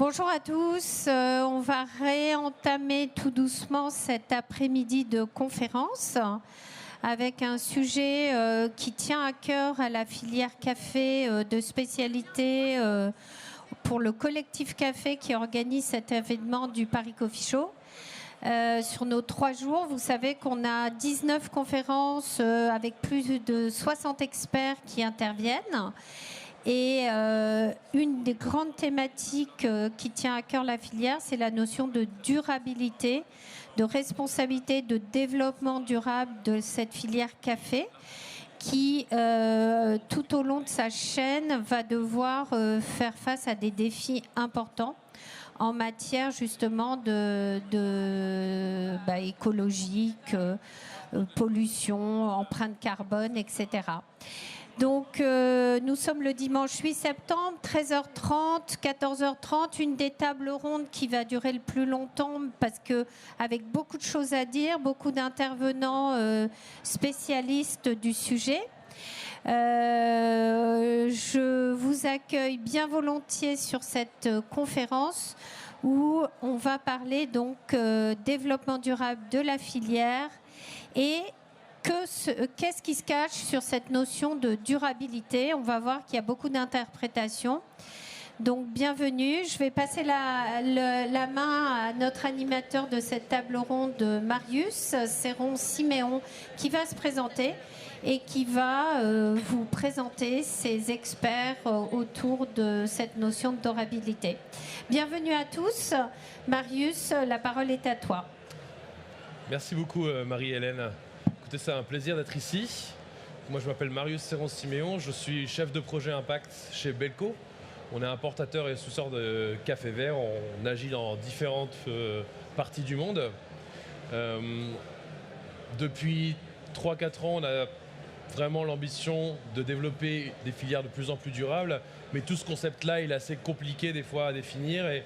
Bonjour à tous. On va réentamer tout doucement cet après-midi de conférence avec un sujet qui tient à cœur à la filière café de spécialité pour le collectif café qui organise cet événement du Paris Coffee Show. Sur nos 3 jours, vous savez qu'on a 19 conférences avec plus de 60 experts qui interviennent. Et une des grandes thématiques qui tient à cœur la filière, c'est la notion de durabilité, de responsabilité, de développement durable de cette filière café qui, tout au long de sa chaîne, va devoir faire face à des défis importants en matière justement écologique, pollution, empreinte carbone, etc. Donc, nous sommes le dimanche 8 septembre, 13h30, 14h30, une des tables rondes qui va durer le plus longtemps parce qu'avec beaucoup de choses à dire, beaucoup d'intervenants spécialistes du sujet. Je vous accueille bien volontiers sur cette conférence où on va parler donc développement durable de la filière et qu'est-ce qui se cache sur cette notion de durabilité? On va voir qu'il y a beaucoup d'interprétations. Donc, bienvenue. Je vais passer la main à notre animateur de cette table ronde, Marius Serron-Siméon, qui va se présenter et qui va vous présenter ses experts autour de cette notion de durabilité. Bienvenue à tous. Marius, la parole est à toi. Merci beaucoup, Marie-Hélène. C'est un plaisir d'être ici. Moi, je m'appelle Marius Serron-Siméon. Je suis chef de projet Impact chez Belco. On est importateur et sourceur de café vert. On agit dans différentes parties du monde. Depuis 3-4 ans, on a vraiment l'ambition de développer des filières de plus en plus durables. Mais tout ce concept-là, il est assez compliqué des fois à définir. Et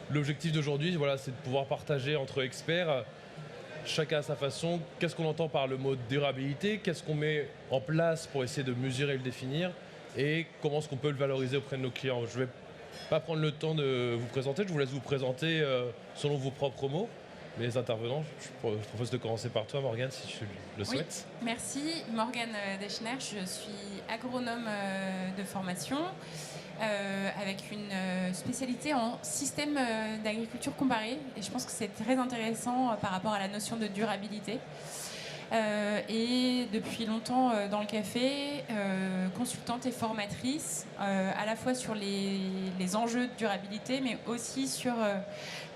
l'objectif d'aujourd'hui, voilà, c'est de pouvoir partager entre experts, chacun à sa façon, qu'est-ce qu'on entend par le mot durabilité, qu'est-ce qu'on met en place pour essayer de mesurer et le définir, et comment est-ce qu'on peut le valoriser auprès de nos clients. Je ne vais pas prendre le temps de vous présenter, je vous laisse vous présenter selon vos propres mots. Mais les intervenants, je propose de commencer par toi, Morgane, si tu le souhaites. Oui, merci. Morgane Deschner, je suis agronome de formation. Avec une spécialité en système d'agriculture comparée. Et je pense que c'est très intéressant par rapport à la notion de durabilité. Et depuis longtemps dans le café, consultante et formatrice, à la fois sur les enjeux de durabilité, mais aussi sur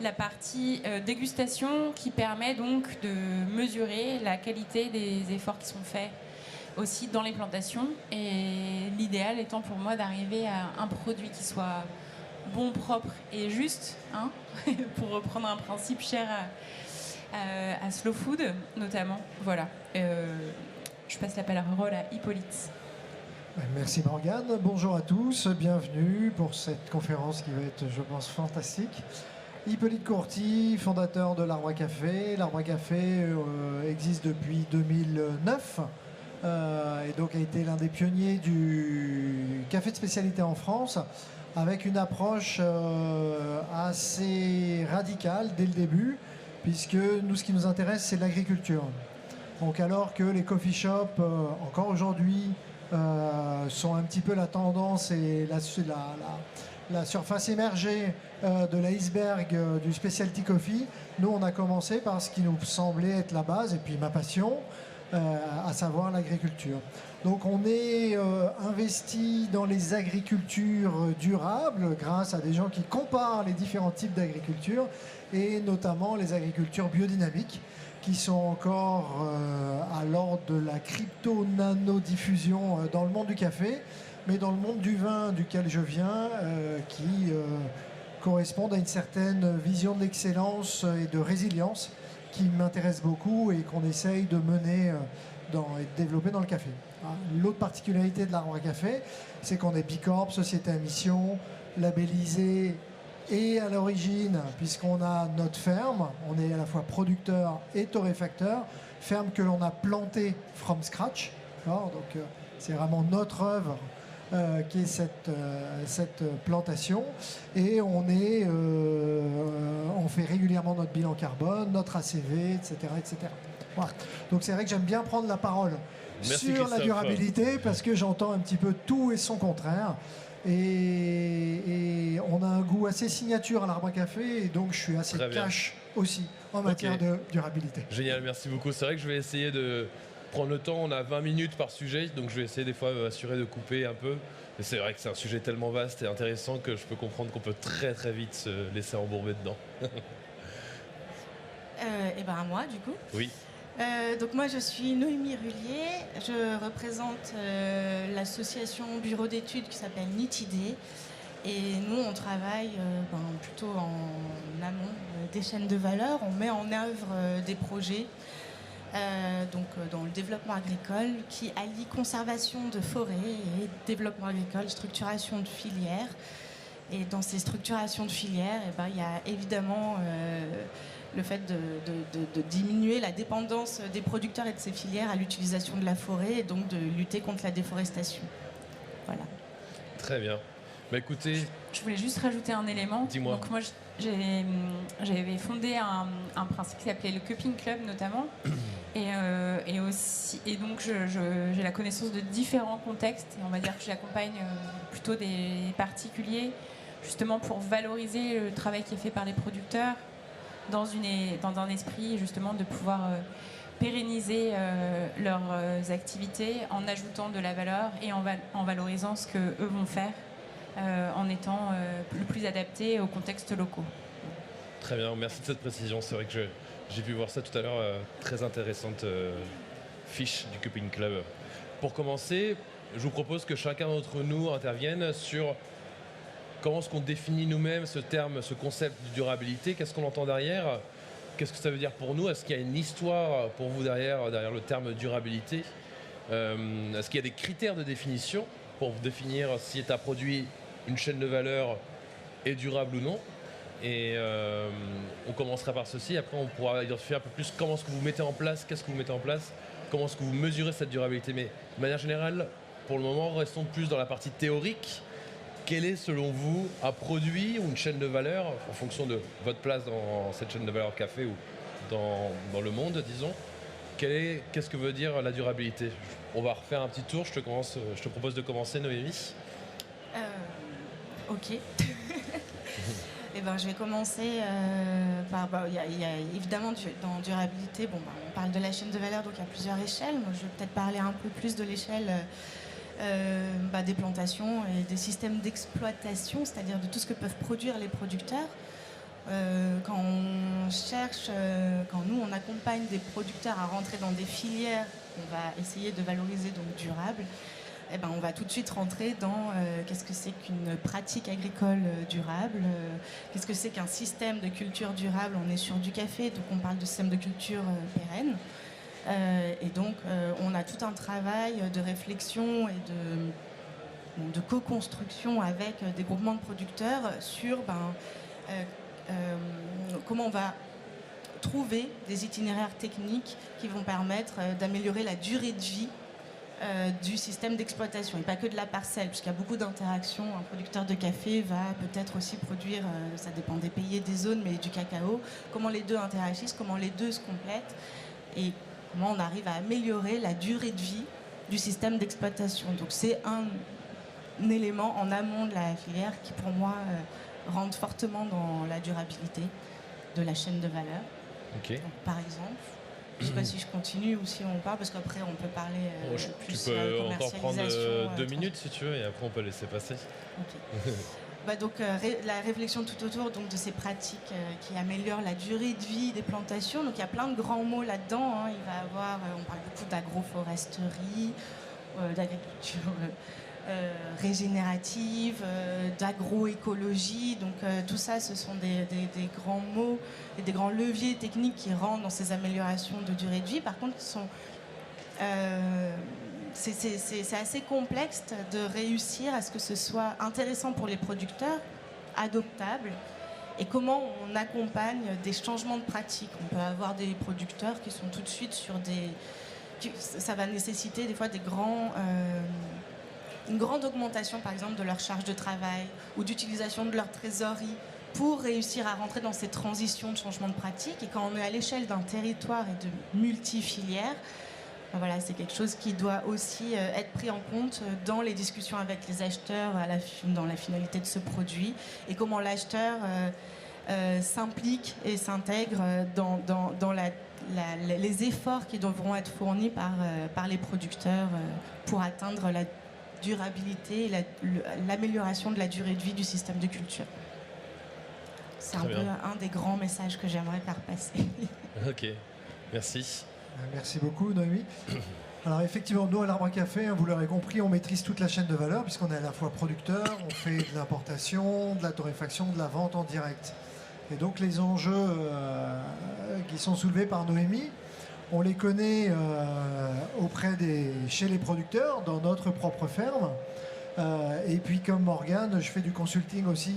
la partie dégustation qui permet donc de mesurer la qualité des efforts qui sont faits aussi dans les plantations, et l'idéal étant pour moi d'arriver à un produit qui soit bon, propre et juste, hein, pour reprendre un principe cher à Slow Food notamment. Voilà. Je passe la parole à Hippolyte. Merci Morgane. Bonjour à tous, bienvenue pour cette conférence qui va être, je pense, fantastique. Hippolyte Courty, fondateur de l'Arbre à Café. L'Arbre à Café existe depuis 2009. Et donc a été l'un des pionniers du café de spécialité en France, avec une approche assez radicale dès le début, puisque nous, ce qui nous intéresse, c'est l'agriculture. Donc alors que les coffee shops, encore aujourd'hui, sont un petit peu la tendance et la surface émergée de l'iceberg du specialty coffee, nous on a commencé par ce qui nous semblait être la base, et puis ma passion, à savoir l'agriculture. Donc on est investi dans les agricultures durables grâce à des gens qui comparent les différents types d'agriculture, et notamment les agricultures biodynamiques qui sont encore à l'ordre de la crypto-nano-diffusion dans le monde du café, mais dans le monde du vin duquel je viens, qui correspondent à une certaine vision d'excellence et de résilience qui m'intéresse beaucoup et qu'on essaye de mener et de développer dans le café. L'autre particularité de l'Arbre à Café, c'est qu'on est Bicorp, société à mission, labellisé et à l'origine, puisqu'on a notre ferme, on est à la fois producteur et torréfacteur, ferme que l'on a plantée from scratch. Donc c'est vraiment notre œuvre qui est cette plantation. Et on fait régulièrement notre bilan carbone, notre ACV, etc. etc. Voilà. Donc c'est vrai que j'aime bien prendre la parole sur la durabilité parce que j'entends un petit peu tout et son contraire. Et on a un goût assez signature à l'arbre à café et donc je suis assez cash aussi en matière de durabilité. Génial, merci beaucoup. C'est vrai que je vais essayer de prendre le temps. On a 20 minutes par sujet, donc je vais essayer des fois de m'assurer de couper un peu. Mais c'est vrai que c'est un sujet tellement vaste et intéressant que je peux comprendre qu'on peut très très vite se laisser embourber dedans. Et ben à moi du coup. Oui. Donc moi je suis Noémie Rullier, je représente l'association bureau d'études qui s'appelle NITIDE et nous on travaille plutôt en amont des chaînes de valeur, on met en œuvre des projets dans le développement agricole qui allie conservation de forêts et développement agricole, structuration de filières. Et dans ces structurations de filières, il y a évidemment le fait de diminuer la dépendance des producteurs et de ces filières à l'utilisation de la forêt et donc de lutter contre la déforestation. Voilà. Très bien. Bah écoutez... Je voulais juste rajouter un élément. Dis-moi. Donc moi, j'avais fondé un principe qui s'appelait le Cupping Club notamment. Et donc j'ai la connaissance de différents contextes. Et on va dire que j'accompagne plutôt des particuliers justement pour valoriser le travail qui est fait par les producteurs dans un esprit justement de pouvoir pérenniser leurs activités en ajoutant de la valeur et en valorisant ce qu'eux vont faire en étant le plus adapté aux contextes locaux. Très bien, merci de cette précision. C'est vrai que j'ai pu voir ça tout à l'heure, très intéressante fiche du Cupping Club. Pour commencer, je vous propose que chacun d'entre nous intervienne sur comment est-ce qu'on définit nous-mêmes ce terme, ce concept de durabilité, qu'est-ce qu'on entend derrière, qu'est-ce que ça veut dire pour nous, est-ce qu'il y a une histoire pour vous derrière le terme durabilité, est-ce qu'il y a des critères de définition pour définir si un produit, une chaîne de valeur est durable ou non. Et on commencera par ceci, après on pourra identifier un peu plus comment est-ce que vous mettez en place, qu'est-ce que vous mettez en place, comment est-ce que vous mesurez cette durabilité. Mais de manière générale, pour le moment, restons plus dans la partie théorique. Quel est selon vous un produit ou une chaîne de valeur, en fonction de votre place dans cette chaîne de valeur café ou dans le monde, disons, qu'est-ce que veut dire la durabilité? On va refaire un petit tour, je te propose de commencer, Noémie. Ok. Je vais commencer par... Il y a évidemment, dans durabilité, on parle de la chaîne de valeur, donc il y a plusieurs échelles. Moi, je vais peut-être parler un peu plus de l'échelle des plantations et des systèmes d'exploitation, c'est-à-dire de tout ce que peuvent produire les producteurs. Quand on cherche, quand nous, on accompagne des producteurs à rentrer dans des filières qu'on va essayer de valoriser, donc durables, on va tout de suite rentrer dans qu'est-ce que c'est qu'une pratique agricole durable, qu'est-ce que c'est qu'un système de culture durable. On est sur du café, donc on parle de système de culture pérenne. Et donc on a tout un travail de réflexion et de co-construction avec des groupements de producteurs sur comment on va trouver des itinéraires techniques qui vont permettre d'améliorer la durée de vie du système d'exploitation et pas que de la parcelle, puisqu'il y a beaucoup d'interactions. Un producteur de café va peut-être aussi produire, ça dépend des pays et des zones, mais du cacao. Comment les deux interagissent, comment les deux se complètent et comment on arrive à améliorer la durée de vie du système d'exploitation. Donc c'est un élément en amont de la filière qui pour moi rentre fortement dans la durabilité de la chaîne de valeur. Okay. Donc, par exemple, je ne sais pas si je continue ou si on parle, parce qu'après on peut parler plus tu peux encore prendre 2 minutes minutes si tu veux, et après on peut laisser passer. Okay. Donc la réflexion tout autour donc, de ces pratiques qui améliorent la durée de vie des plantations. Donc il y a plein de grands mots là-dedans. Hein. Il va y avoir, on parle beaucoup d'agroforesterie, d'agriculture régénérative, d'agroécologie. Donc tout ça, ce sont des grands mots et des grands leviers techniques qui rentrent dans ces améliorations de durée de vie. Par contre, c'est assez complexe de réussir à ce que ce soit intéressant pour les producteurs, adoptable, et comment on accompagne des changements de pratiques. On peut avoir des producteurs qui sont tout de suite sur ça va nécessiter des fois des grands une grande augmentation, par exemple, de leur charge de travail ou d'utilisation de leur trésorerie pour réussir à rentrer dans ces transitions de changement de pratique. Et quand on est à l'échelle d'un territoire et de multi-filières, voilà, c'est quelque chose qui doit aussi être pris en compte dans les discussions avec les acheteurs dans la finalité de ce produit et comment l'acheteur s'implique et s'intègre dans les efforts qui devront être fournis par les producteurs pour atteindre la durabilité et l'amélioration de la durée de vie du système de culture. C'est un peu un des grands messages que j'aimerais faire passer. Ok, merci. Merci beaucoup, Noémie. Alors effectivement, nous à l'Arbre à Café, vous l'aurez compris, on maîtrise toute la chaîne de valeur puisqu'on est à la fois producteur, on fait de l'importation, de la torréfaction, de la vente en direct. Et donc les enjeux qui sont soulevés par Noémie, on les connaît chez les producteurs, dans notre propre ferme. Et puis comme Morgane, je fais du consulting aussi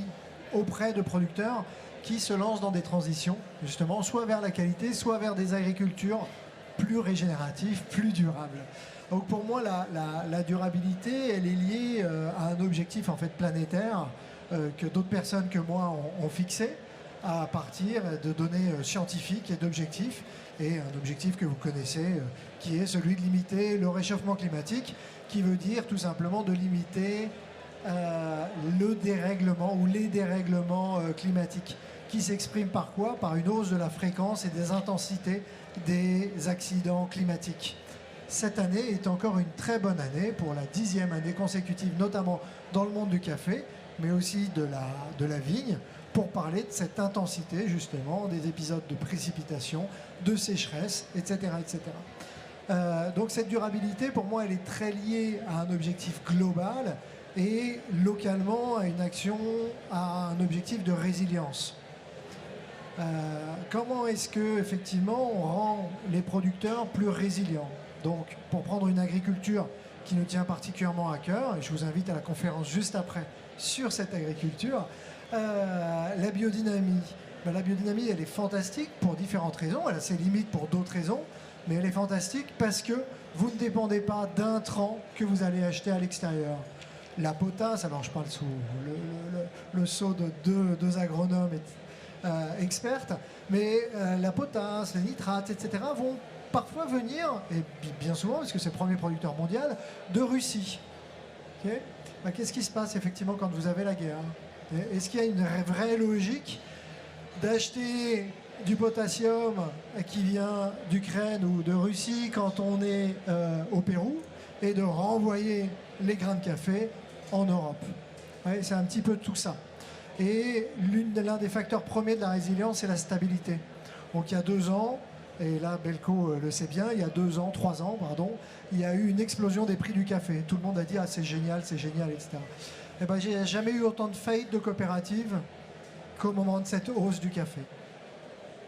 auprès de producteurs qui se lancent dans des transitions, justement, soit vers la qualité, soit vers des agricultures plus régénératives, plus durables. Donc pour moi, la durabilité, elle est liée à un objectif en fait planétaire que d'autres personnes que moi ont fixé à partir de données scientifiques et d'objectifs. Et un objectif que vous connaissez, qui est celui de limiter le réchauffement climatique, qui veut dire tout simplement de limiter le dérèglement ou les dérèglements climatiques, qui s'expriment par quoi? Par une hausse de la fréquence et des intensités des accidents climatiques. Cette année est encore une très bonne année pour la 10e année consécutive, notamment dans le monde du café, mais aussi de la vigne, pour parler de cette intensité justement des épisodes de précipitation, de sécheresse, etc. etc. Donc cette durabilité, pour moi, elle est très liée à un objectif global et localement à une action, à un objectif de résilience. Comment est-ce que effectivement on rend les producteurs plus résilients? Donc pour prendre une agriculture qui nous tient particulièrement à cœur, et je vous invite à la conférence juste après sur cette agriculture, la biodynamie. La biodynamie, elle est fantastique pour différentes raisons, elle a ses limites pour d'autres raisons, mais elle est fantastique parce que vous ne dépendez pas d'intrants que vous allez acheter à l'extérieur. La potasse, alors je parle sous le sceau de deux agronomes expertes, mais la potasse, les nitrates, etc. vont parfois venir, et bien souvent, parce que c'est le premier producteur mondial, de Russie. Okay? Qu'est-ce qui se passe effectivement quand vous avez la guerre? Est-ce qu'il y a une vraie logique d'acheter du potassium qui vient d'Ukraine ou de Russie quand on est au Pérou et de renvoyer les grains de café en Europe? Ouais, c'est un petit peu tout ça. Et l'un des facteurs premiers de la résilience, c'est la stabilité. Donc il y a 2 ans, et là Belco le sait bien, il y a 3 ans, il y a eu une explosion des prix du café. Tout le monde a dit « Ah, c'est génial, etc. » Eh ben, j'ai jamais eu autant de faillites de coopératives qu'au moment de cette hausse du café.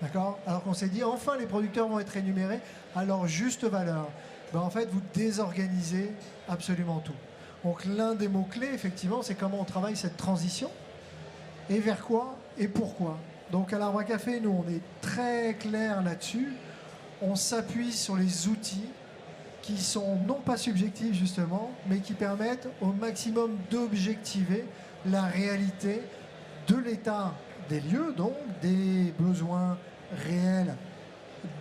D'accord? Alors qu'on s'est dit, enfin, les producteurs vont être rémunérés à leur juste valeur. Ben, en fait, vous désorganisez absolument tout. Donc, l'un des mots-clés, effectivement, c'est comment on travaille cette transition et vers quoi et pourquoi. Donc, à l'Arbre à Café, nous, on est très clair là-dessus. On s'appuie sur les outils qui sont non pas subjectifs, justement, mais qui permettent au maximum d'objectiver la réalité de l'état des lieux, donc des besoins réels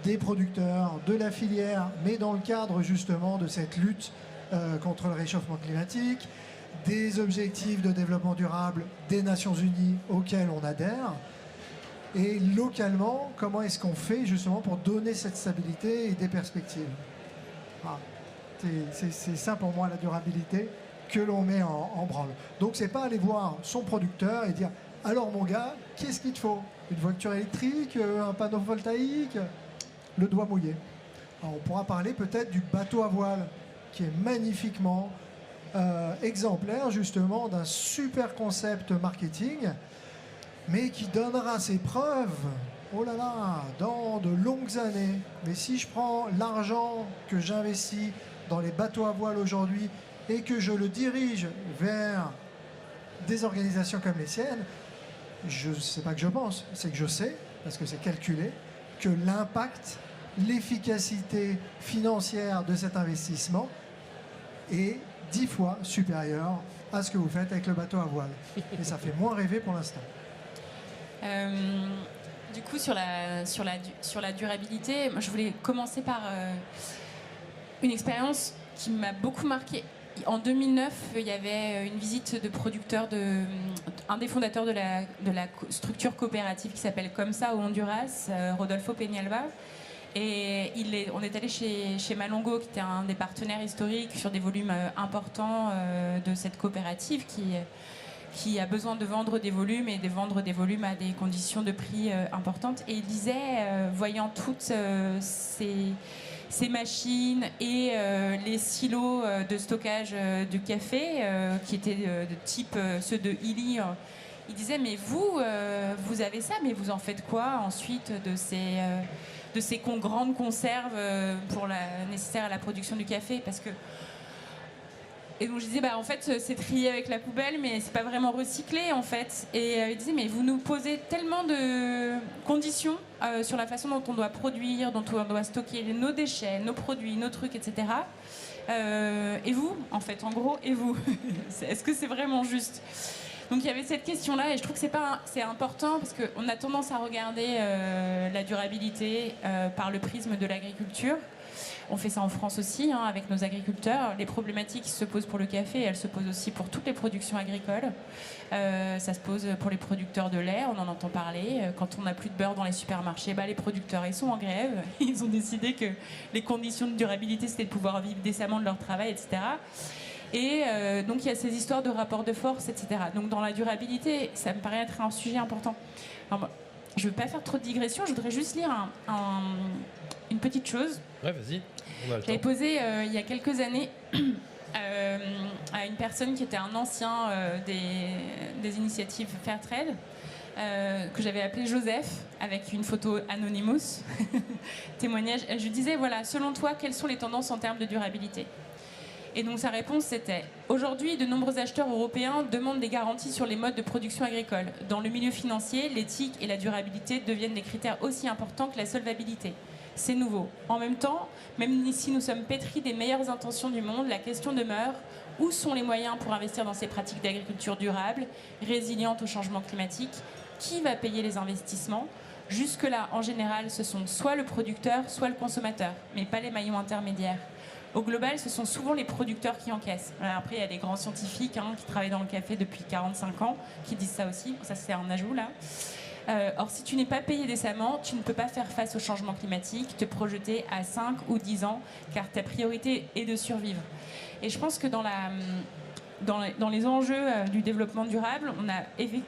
des producteurs, de la filière, mais dans le cadre justement de cette lutte contre le réchauffement climatique, des objectifs de développement durable des Nations Unies auxquels on adhère, et localement, comment est-ce qu'on fait justement pour donner cette stabilité et des perspectives. C'est ça pour moi la durabilité que l'on met en branle. Donc c'est pas aller voir son producteur et dire alors mon gars, qu'est-ce qu'il te faut? Une voiture électrique, un panneau voltaïque? Le doigt mouillé. Alors on pourra parler peut-être du bateau à voile qui est magnifiquement exemplaire justement d'un super concept marketing, mais qui donnera ses preuves, oh là là, dans de longues années. Mais si je prends l'argent que j'investis dans les bateaux à voile aujourd'hui et que je le dirige vers des organisations comme les siennes, je sais pas que je pense, c'est que je sais, parce que c'est calculé, que l'impact, l'efficacité financière de cet investissement est 10 fois supérieur à ce que vous faites avec le bateau à voile. Et ça fait moins rêver pour l'instant. Du coup, sur la durabilité, moi, je voulais commencer par une expérience qui m'a beaucoup marquée. En 2009, il y avait une visite de producteurs, un des fondateurs de la structure coopérative qui s'appelle Comsa au Honduras, Rodolfo Peñalba. Et on est allé chez Malongo, qui était un des partenaires historiques sur des volumes importants de cette coopérative qui a besoin de vendre des volumes et de vendre des volumes à des conditions de prix importantes. Et il disait, voyant toutes ces machines et les silos de stockage du café qui étaient de type ceux de Illy, il disait mais vous avez ça, mais vous en faites quoi ensuite de ces grandes conserves nécessaires à la production du café, parce que et donc je disais en fait c'est trié avec la poubelle mais c'est pas vraiment recyclé en fait, et il disait mais vous nous posez tellement de conditions sur la façon dont on doit produire, dont on doit stocker nos déchets, nos produits, nos trucs, etc. Et vous en fait, en gros, et vous est-ce que c'est vraiment juste? Donc il y avait cette question-là, et je trouve que c'est important parce qu'on a tendance à regarder la durabilité par le prisme de l'agriculture. On fait ça en France aussi, avec nos agriculteurs. Les problématiques qui se posent pour le café, elles se posent aussi pour toutes les productions agricoles. Ça se pose pour les producteurs de lait, on en entend parler. Quand on n'a plus de beurre dans les supermarchés, les producteurs, ils sont en grève. Ils ont décidé que les conditions de durabilité, c'était de pouvoir vivre décemment de leur travail, etc. Et donc il y a ces histoires de rapports de force, etc. Donc dans la durabilité, ça me paraît être un sujet important. Alors, je ne veux pas faire trop de digression, je voudrais juste lire une petite chose. Ouais, vas-y. J'avais posé il y a quelques années à une personne qui était un ancien des initiatives Fairtrade, que j'avais appelé Joseph, avec une photo Anonymous, témoignage. Je lui disais, voilà, selon toi, quelles sont les tendances en termes de durabilité ? Et donc sa réponse c'était: aujourd'hui, de nombreux acheteurs européens demandent des garanties sur les modes de production agricole. Dans le milieu financier, l'éthique et la durabilité deviennent des critères aussi importants que la solvabilité. C'est nouveau. En même temps, même si nous sommes pétris des meilleures intentions du monde, la question demeure: où sont les moyens pour investir dans ces pratiques d'agriculture durable, résilientes au changement climatique? Qui va payer les investissements? Jusque-là, en général, ce sont soit le producteur, soit le consommateur, mais pas les maillons intermédiaires. Au global, ce sont souvent les producteurs qui encaissent. Après, il y a des grands scientifiques qui travaillent dans le café depuis 45 ans, qui disent ça aussi. Ça, c'est un ajout, là. Or, si tu n'es pas payé décemment, tu ne peux pas faire face au changement climatique, te projeter à 5 ou 10 ans, car ta priorité est de survivre. Et je pense que dans les enjeux du développement durable, on a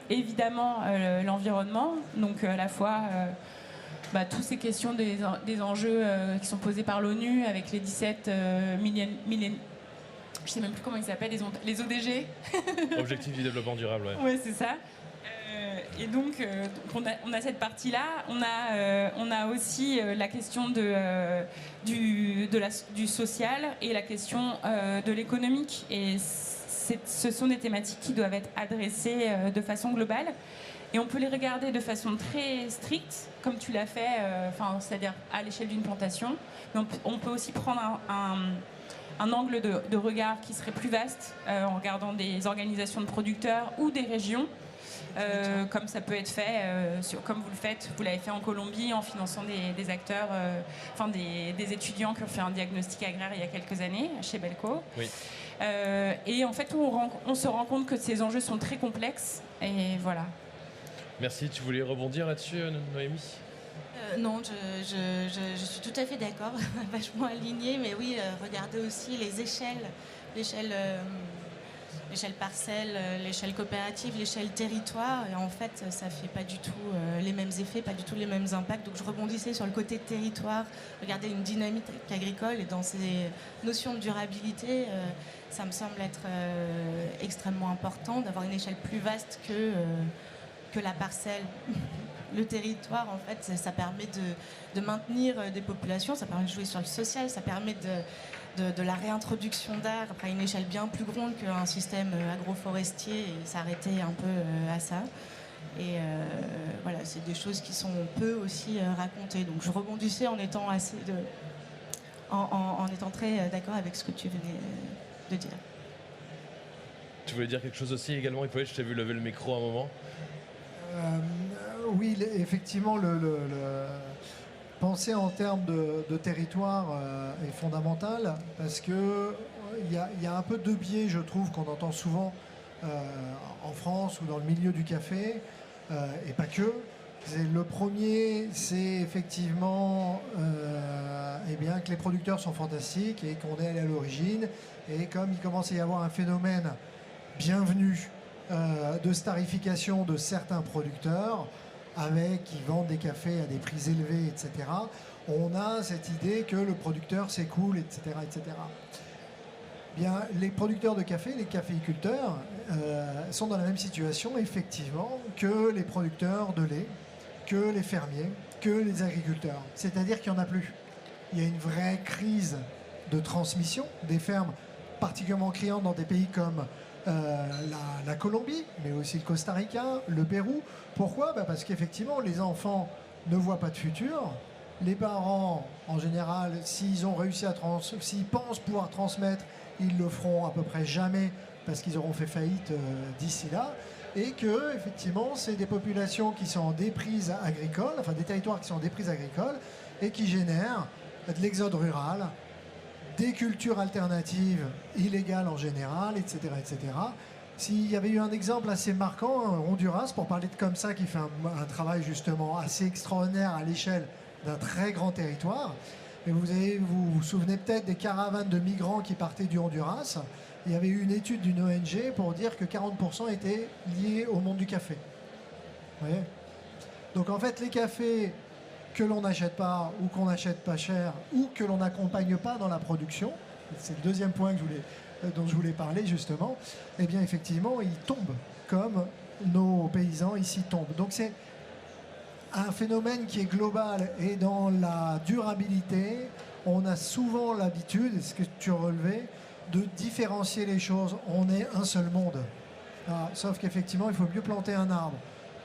évidemment l'environnement, donc à la fois... toutes ces questions des enjeux qui sont posés par l'ONU avec les 17 je sais même plus comment ils s'appellent, les ODG. Objectifs du développement durable, ouais. Ouais, c'est ça. Et donc, on a cette partie-là. On a aussi la question du social et la question de l'économique. Et ce sont des thématiques qui doivent être adressées de façon globale. Et on peut les regarder de façon très stricte, comme tu l'as fait, c'est-à-dire à l'échelle d'une plantation. Mais on peut aussi prendre un angle de regard qui serait plus vaste, en regardant des organisations de producteurs ou des régions, comme ça peut être fait, comme vous le faites, vous l'avez fait en Colombie, en finançant des acteurs, des étudiants qui ont fait un diagnostic agraire il y a quelques années, chez Belco. Oui. Et en fait, on se rend compte que ces enjeux sont très complexes, et voilà. Merci. Tu voulais rebondir là-dessus, Noémie ? Non, je suis tout à fait d'accord, vachement alignée, mais oui, regardez aussi les échelles, l'échelle parcelle, l'échelle coopérative, l'échelle territoire, et en fait, ça fait pas du tout les mêmes effets, pas du tout les mêmes impacts. Donc je rebondissais sur le côté territoire, regardez une dynamique agricole, et dans ces notions de durabilité, ça me semble être extrêmement important d'avoir une échelle plus vaste que la parcelle. Le territoire, en fait, ça permet de maintenir des populations, ça permet de jouer sur le social, ça permet de la réintroduction d'air après une échelle bien plus grande qu'un système agroforestier, et s'arrêter un peu à ça. Et voilà, c'est des choses qui sont peu aussi racontées. Donc je rebondissais en étant en étant très d'accord avec ce que tu venais de dire. Tu voulais dire quelque chose aussi également, Hippolyte, je t'ai vu lever le micro à un moment. Oui, effectivement, penser en termes de territoire est fondamental parce que il y a un peu deux biais, je trouve, qu'on entend souvent en France ou dans le milieu du café, et pas que. Le premier, c'est effectivement eh bien, que les producteurs sont fantastiques et qu'on est allé à l'origine. Et comme il commence à y avoir un phénomène bienvenu de starification de certains producteurs, qui vendent des cafés à des prix élevés, etc., on a cette idée que le producteur c'est cool, etc., etc. Bien, les producteurs de café, les caféiculteurs, sont dans la même situation, effectivement, que les producteurs de lait, que les fermiers, que les agriculteurs. C'est-à-dire qu'il n'y en a plus. Il y a une vraie crise de transmission des fermes, particulièrement criantes dans des pays comme la Colombie, mais aussi le Costa Rica, le Pérou. Pourquoi ? Parce qu'effectivement, les enfants ne voient pas de futur. Les parents, en général, s'ils pensent pouvoir transmettre, ils le feront à peu près jamais parce qu'ils auront fait faillite d'ici là. Et que, effectivement, c'est des populations qui sont en déprise agricole, enfin des territoires qui sont en déprise agricole et qui génèrent de l'exode rural, des cultures alternatives illégales en général, etc., etc. S'il y avait eu un exemple assez marquant, Honduras, pour parler de comme ça, qui fait un travail justement assez extraordinaire à l'échelle d'un très grand territoire. Et vous vous souvenez peut-être des caravanes de migrants qui partaient du Honduras. Il y avait eu une étude d'une ONG pour dire que 40% étaient liés au monde du café. Vous voyez ? Donc en fait, les cafés que l'on n'achète pas ou qu'on achète pas cher ou que l'on n'accompagne pas dans la production, c'est le deuxième point dont je voulais parler justement, eh bien effectivement, ils tombent comme nos paysans ici tombent. Donc c'est un phénomène qui est global et dans la durabilité, on a souvent l'habitude, ce que tu relevais, de différencier les choses. On est un seul monde. Sauf qu'effectivement, il faut mieux planter un arbre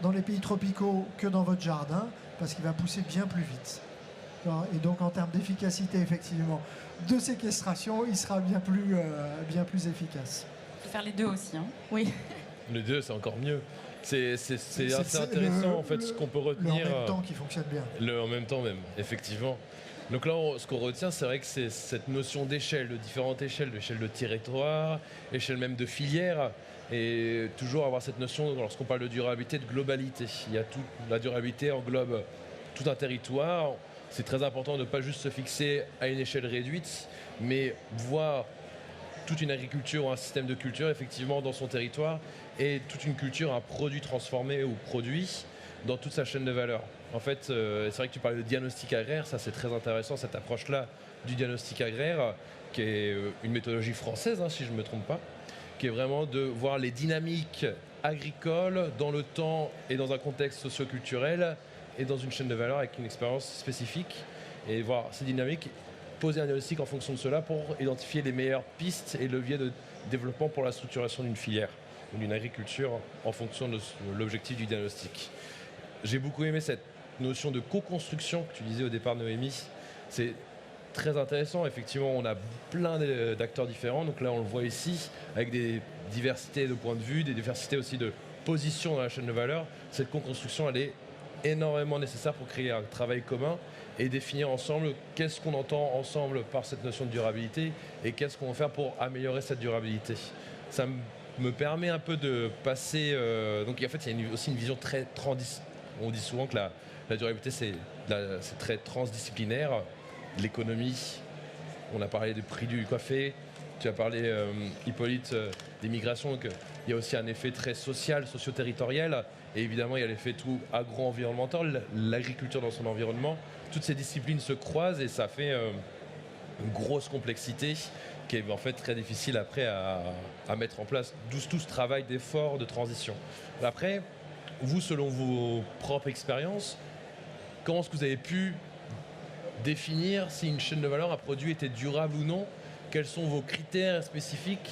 dans les pays tropicaux que dans votre jardin parce qu'il va pousser bien plus vite. Et donc, en termes d'efficacité, effectivement, de séquestration, il sera bien plus efficace. Il faut faire les deux aussi. Hein. Oui. Les deux, c'est encore mieux. C'est assez intéressant, en fait, ce qu'on peut retenir. Le en même temps qui fonctionne bien. Le en même temps même, effectivement. Donc là, ce qu'on retient, c'est vrai que c'est cette notion d'échelle, de différentes échelles, d'échelle de territoire, échelle même de filière, et toujours avoir cette notion, lorsqu'on parle de durabilité, de globalité. La durabilité englobe tout un territoire. C'est très important de ne pas juste se fixer à une échelle réduite, mais voir toute une agriculture ou un système de culture, effectivement, dans son territoire, et toute une culture, un produit transformé ou produit dans toute sa chaîne de valeur. En fait, c'est vrai que tu parlais de diagnostic agraire, ça c'est très intéressant, cette approche-là du diagnostic agraire, qui est une méthodologie française, si je ne me trompe pas, qui est vraiment de voir les dynamiques agricoles dans le temps et dans un contexte socio-culturel et dans une chaîne de valeur avec une expérience spécifique, et voir ces dynamiques, poser un diagnostic en fonction de cela pour identifier les meilleures pistes et leviers de développement pour la structuration d'une filière ou d'une agriculture en fonction de l'objectif du diagnostic. J'ai beaucoup aimé cette notion de co-construction que tu disais au départ, Noémie. C'est très intéressant. Effectivement, on a plein d'acteurs différents. Donc là, on le voit ici, avec des diversités de points de vue, des diversités aussi de positions dans la chaîne de valeur. Cette co-construction, elle est énormément nécessaire pour créer un travail commun et définir ensemble qu'est-ce qu'on entend ensemble par cette notion de durabilité et qu'est-ce qu'on va faire pour améliorer cette durabilité. Ça me permet un peu de passer... donc en fait, il y a aussi une vision très transdisciplinaire. On dit souvent que la durabilité, c'est très transdisciplinaire. L'économie, on a parlé du prix du café, tu as parlé, Hippolyte, des migrations. Donc, il y a aussi un effet très social, socio-territorial. Et évidemment, il y a l'effet tout agro-environnemental, l'agriculture dans son environnement. Toutes ces disciplines se croisent et ça fait une grosse complexité qui est en fait très difficile après à mettre en place. D'où tout ce travail d'effort, de transition. Après, vous, selon vos propres expériences, comment est-ce que vous avez pu définir si une chaîne de valeur, un produit était durable ou non? Quels sont vos critères spécifiques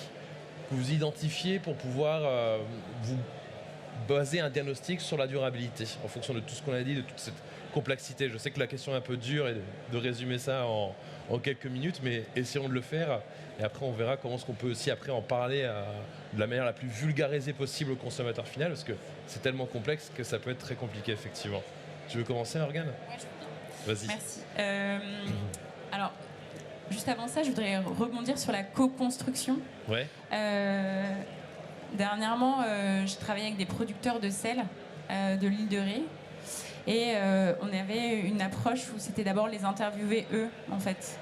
que vous identifiez pour pouvoir vous baser un diagnostic sur la durabilité en fonction de tout ce qu'on a dit, de toute cette complexité? Je sais que la question est un peu dure et de résumer ça en quelques minutes, mais essayons de le faire et après on verra comment est-ce qu'on peut aussi après en parler à de la manière la plus vulgarisée possible au consommateur final, parce que c'est tellement complexe que ça peut être très compliqué, effectivement. Tu veux commencer, Morgane ? Ouais, je peux. Vas-y. Merci. Alors, juste avant ça, je voudrais rebondir sur la co-construction. Ouais. Dernièrement, j'ai travaillé avec des producteurs de sel de l'île de Ré. Et on avait une approche où c'était d'abord les interviewer eux, en fait.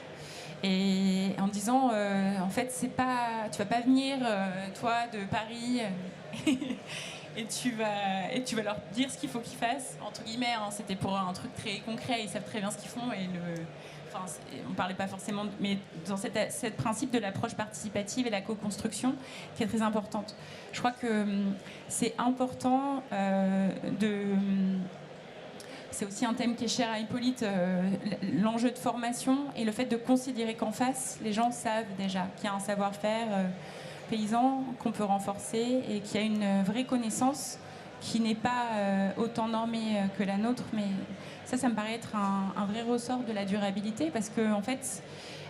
Et en disant, en fait, tu vas pas venir, toi, de Paris, et tu vas leur dire ce qu'il faut qu'ils fassent, entre guillemets. Hein, c'était pour un truc très concret, ils savent très bien ce qu'ils font. On parlait pas forcément, mais dans cet principe de l'approche participative et la co-construction qui est très importante. Je crois que c'est important c'est aussi un thème qui est cher à Hippolyte, l'enjeu de formation et le fait de considérer qu'en face, les gens savent déjà qu'il y a un savoir-faire paysan qu'on peut renforcer et qu'il y a une vraie connaissance qui n'est pas autant normée que la nôtre, mais ça me paraît être un vrai ressort de la durabilité parce que en fait,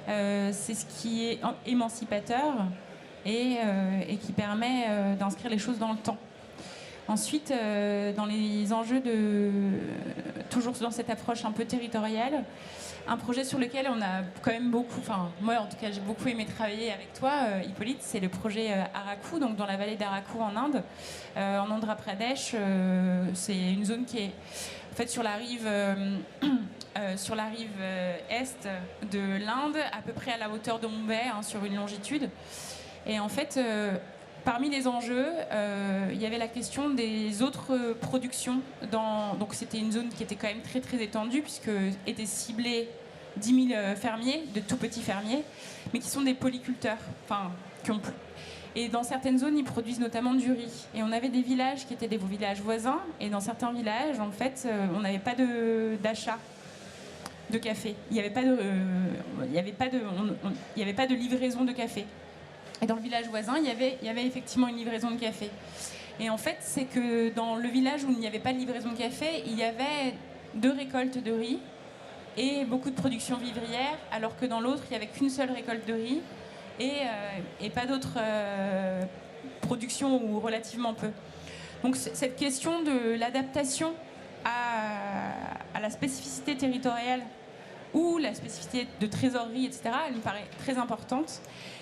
c'est ce qui est émancipateur et qui permet d'inscrire les choses dans le temps. Ensuite, dans les enjeux toujours dans cette approche un peu territoriale, un projet sur lequel on a quand même beaucoup, enfin moi en tout cas j'ai beaucoup aimé travailler avec toi, Hippolyte, c'est le projet Araku, donc dans la vallée d'Araku en Inde, en Andhra Pradesh. C'est une zone qui est en fait sur la rive est de l'Inde, à peu près à la hauteur de Mumbai, hein, sur une longitude. Et en fait, parmi les enjeux, il y avait la question des autres productions. Donc c'était une zone qui était quand même très très étendue, puisque étaient ciblés 10 000 fermiers, de tout petits fermiers, mais qui sont des polyculteurs. Et dans certaines zones, ils produisent notamment du riz. Et on avait des villages qui étaient des villages voisins, et dans certains villages, en fait, on n'avait pas d'achat de café. Il n'y avait pas de livraison de café. Et dans le village voisin, il y avait effectivement une livraison de café. Et en fait, c'est que dans le village où il n'y avait pas de livraison de café, il y avait 2 récoltes de riz et beaucoup de production vivrière, alors que dans l'autre, il n'y avait qu'une seule récolte de riz et pas d'autres productions ou relativement peu. Donc cette question de l'adaptation à la spécificité territoriale ou la spécificité de trésorerie, etc., elle me paraît très importante.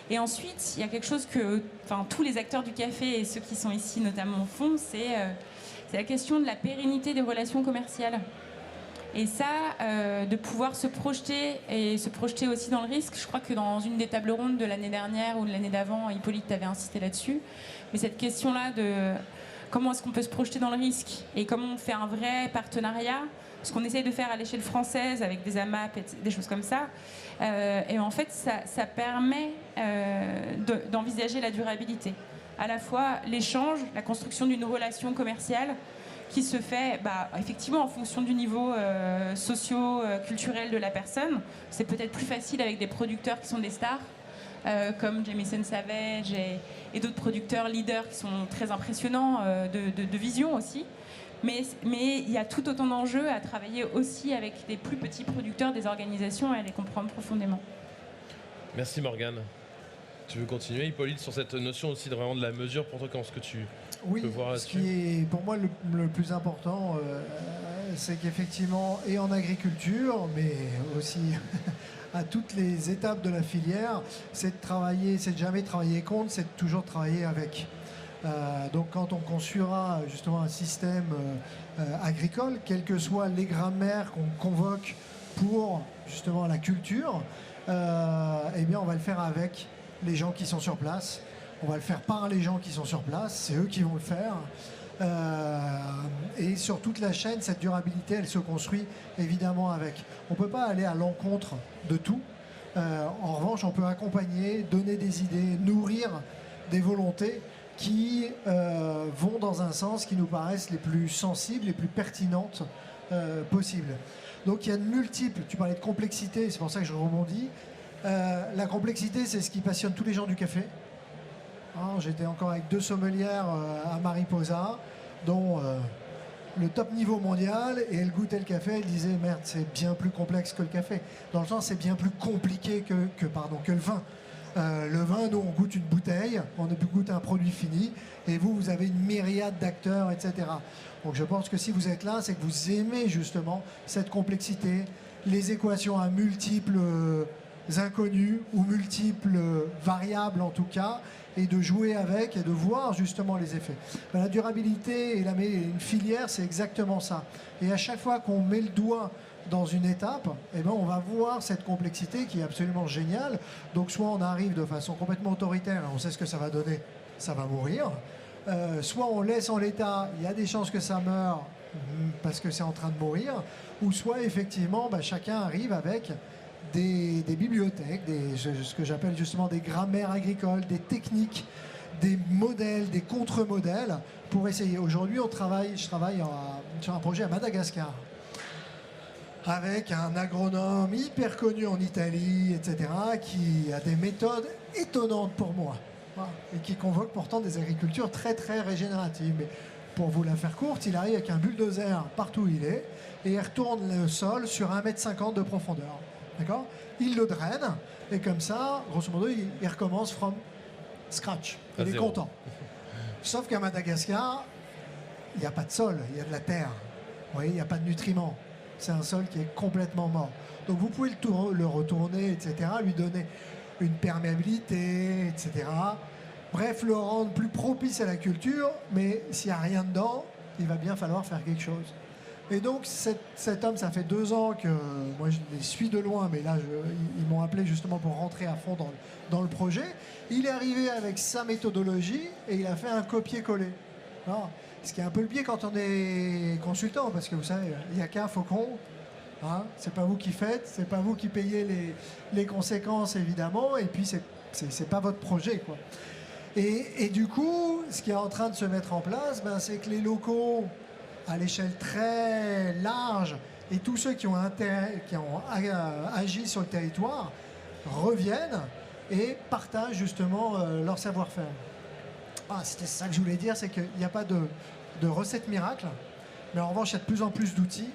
Et ensuite, il y a quelque chose que tous les acteurs du café et ceux qui sont ici notamment font, c'est la question de la pérennité des relations commerciales. Et ça, de pouvoir se projeter et se projeter aussi dans le risque. Je crois que dans une des tables rondes de l'année dernière ou de l'année d'avant, Hippolyte t'avait insisté là-dessus. Mais cette question-là de comment est-ce qu'on peut se projeter dans le risque et comment on fait un vrai partenariat, ce qu'on essaye de faire à l'échelle française avec des AMAP et des choses comme ça. Et en fait, ça permet d'envisager la durabilité. À la fois l'échange, la construction d'une relation commerciale qui se fait effectivement en fonction du niveau socio-culturel de la personne. C'est peut-être plus facile avec des producteurs qui sont des stars, comme Jameson Savage et d'autres producteurs leaders qui sont très impressionnants de vision aussi. Mais il y a tout autant d'enjeux à travailler aussi avec des plus petits producteurs, des organisations, et à les comprendre profondément. Merci Morgane. Tu veux continuer, Hippolyte, sur cette notion aussi de vraiment de la mesure pour toi, comment est-ce que tu peux voir là-dessus ? Ce qui est pour moi le plus important, c'est qu'effectivement, et en agriculture, mais aussi à toutes les étapes de la filière, c'est de jamais travailler contre, c'est de toujours travailler avec. Donc quand on construira justement un système agricole, quelles que soient les grammaires qu'on convoque pour justement la culture, eh bien on va le faire avec les gens qui sont sur place, on va le faire par les gens qui sont sur place, c'est eux qui vont le faire. Et sur toute la chaîne, cette durabilité, elle se construit évidemment avec. On ne peut pas aller à l'encontre de tout. En revanche, on peut accompagner, donner des idées, nourrir des volontés qui vont dans un sens qui nous paraissent les plus sensibles, les plus pertinentes possibles. Donc il y a de multiples, tu parlais de complexité, c'est pour ça que je rebondis. La complexité, c'est ce qui passionne tous les gens du café. J'étais encore avec 2 sommelières à Mariposa, dont le top niveau mondial, et elle goûtait le café, elle disait merde, c'est bien plus complexe que le café. Dans le sens, c'est bien plus compliqué que le vin. Le vin, nous, on goûte une bouteille, on goûte un produit fini, et vous avez une myriade d'acteurs, etc. Donc je pense que si vous êtes là, c'est que vous aimez justement cette complexité, les équations à multiples inconnus ou multiples variables en tout cas, et de jouer avec et de voir justement les effets. La durabilité et une filière, c'est exactement ça. Et à chaque fois qu'on met le doigt dans une étape, eh ben on va voir cette complexité qui est absolument géniale. Donc soit on arrive de façon complètement autoritaire, on sait ce que ça va donner, ça va mourir. Soit on laisse en l'état, il y a des chances que ça meure parce que c'est en train de mourir, ou soit effectivement chacun arrive avec des bibliothèques, ce que j'appelle justement des grammaires agricoles, des techniques, des modèles, des contre-modèles pour essayer. Aujourd'hui, je travaille sur un projet à Madagascar avec un agronome hyper connu en Italie, etc., qui a des méthodes étonnantes pour moi et qui convoque pourtant des agricultures très très régénératives. Mais pour vous la faire courte, il arrive avec un bulldozer partout où il est et il retourne le sol sur 1,50 m de profondeur. D'accord ? Il le draine et comme ça, grosso modo, il recommence from scratch. Il est content. Sauf qu'à Madagascar, il n'y a pas de sol, il y a de la terre. Vous voyez, il n'y a pas de nutriments. C'est un sol qui est complètement mort. Donc vous pouvez le retourner, etc., lui donner une perméabilité, etc. Bref, le rendre plus propice à la culture, mais s'il n'y a rien dedans, il va bien falloir faire quelque chose. Et donc cet homme, ça fait 2 ans que moi je les suis de loin, mais là ils m'ont appelé justement pour rentrer à fond dans le projet. Il est arrivé avec sa méthodologie et il a fait un copier-coller. Alors, ce qui est un peu le biais quand on est consultant, parce que vous savez, il n'y a qu'un faucon. Hein, c'est pas vous qui faites, c'est pas vous qui payez les conséquences évidemment, et puis c'est pas votre projet quoi. Et du coup, ce qui est en train de se mettre en place, c'est que les locaux à l'échelle très large et tous ceux qui ont agi sur le territoire reviennent et partagent justement leur savoir-faire. C'était ça que je voulais dire, c'est qu'il n'y a pas de recette miracle, mais en revanche il y a de plus en plus d'outils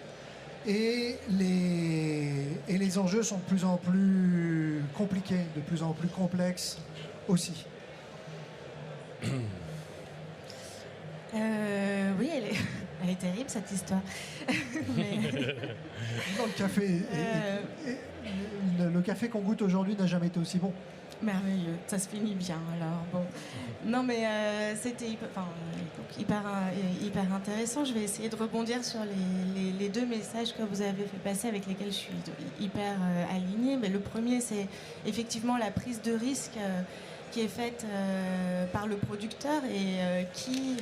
et les enjeux sont de plus en plus compliqués, de plus en plus complexes aussi. Oui, elle est terrible cette histoire. Mais... Non, le café qu'on goûte aujourd'hui n'a jamais été aussi bon. Merveilleux, ça se finit bien alors. Bon. Non mais c'était hyper intéressant. Je vais essayer de rebondir sur les 2 messages que vous avez fait passer avec lesquels je suis hyper alignée. Mais le premier, c'est effectivement la prise de risque qui est faite par le producteur et qui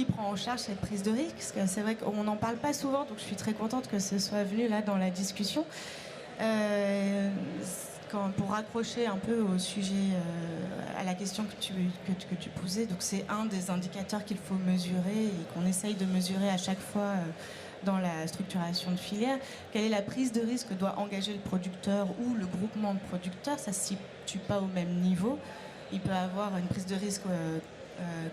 prend en charge cette prise de risque. C'est vrai qu'on n'en parle pas souvent, donc je suis très contente que ce soit venu là dans la discussion. Pour raccrocher un peu au sujet, à la question que tu posais, donc c'est un des indicateurs qu'il faut mesurer et qu'on essaye de mesurer à chaque fois dans la structuration de filière. Quelle est la prise de risque que doit engager le producteur ou le groupement de producteurs? Ça ne se situe pas au même niveau. Il peut avoir une prise de risque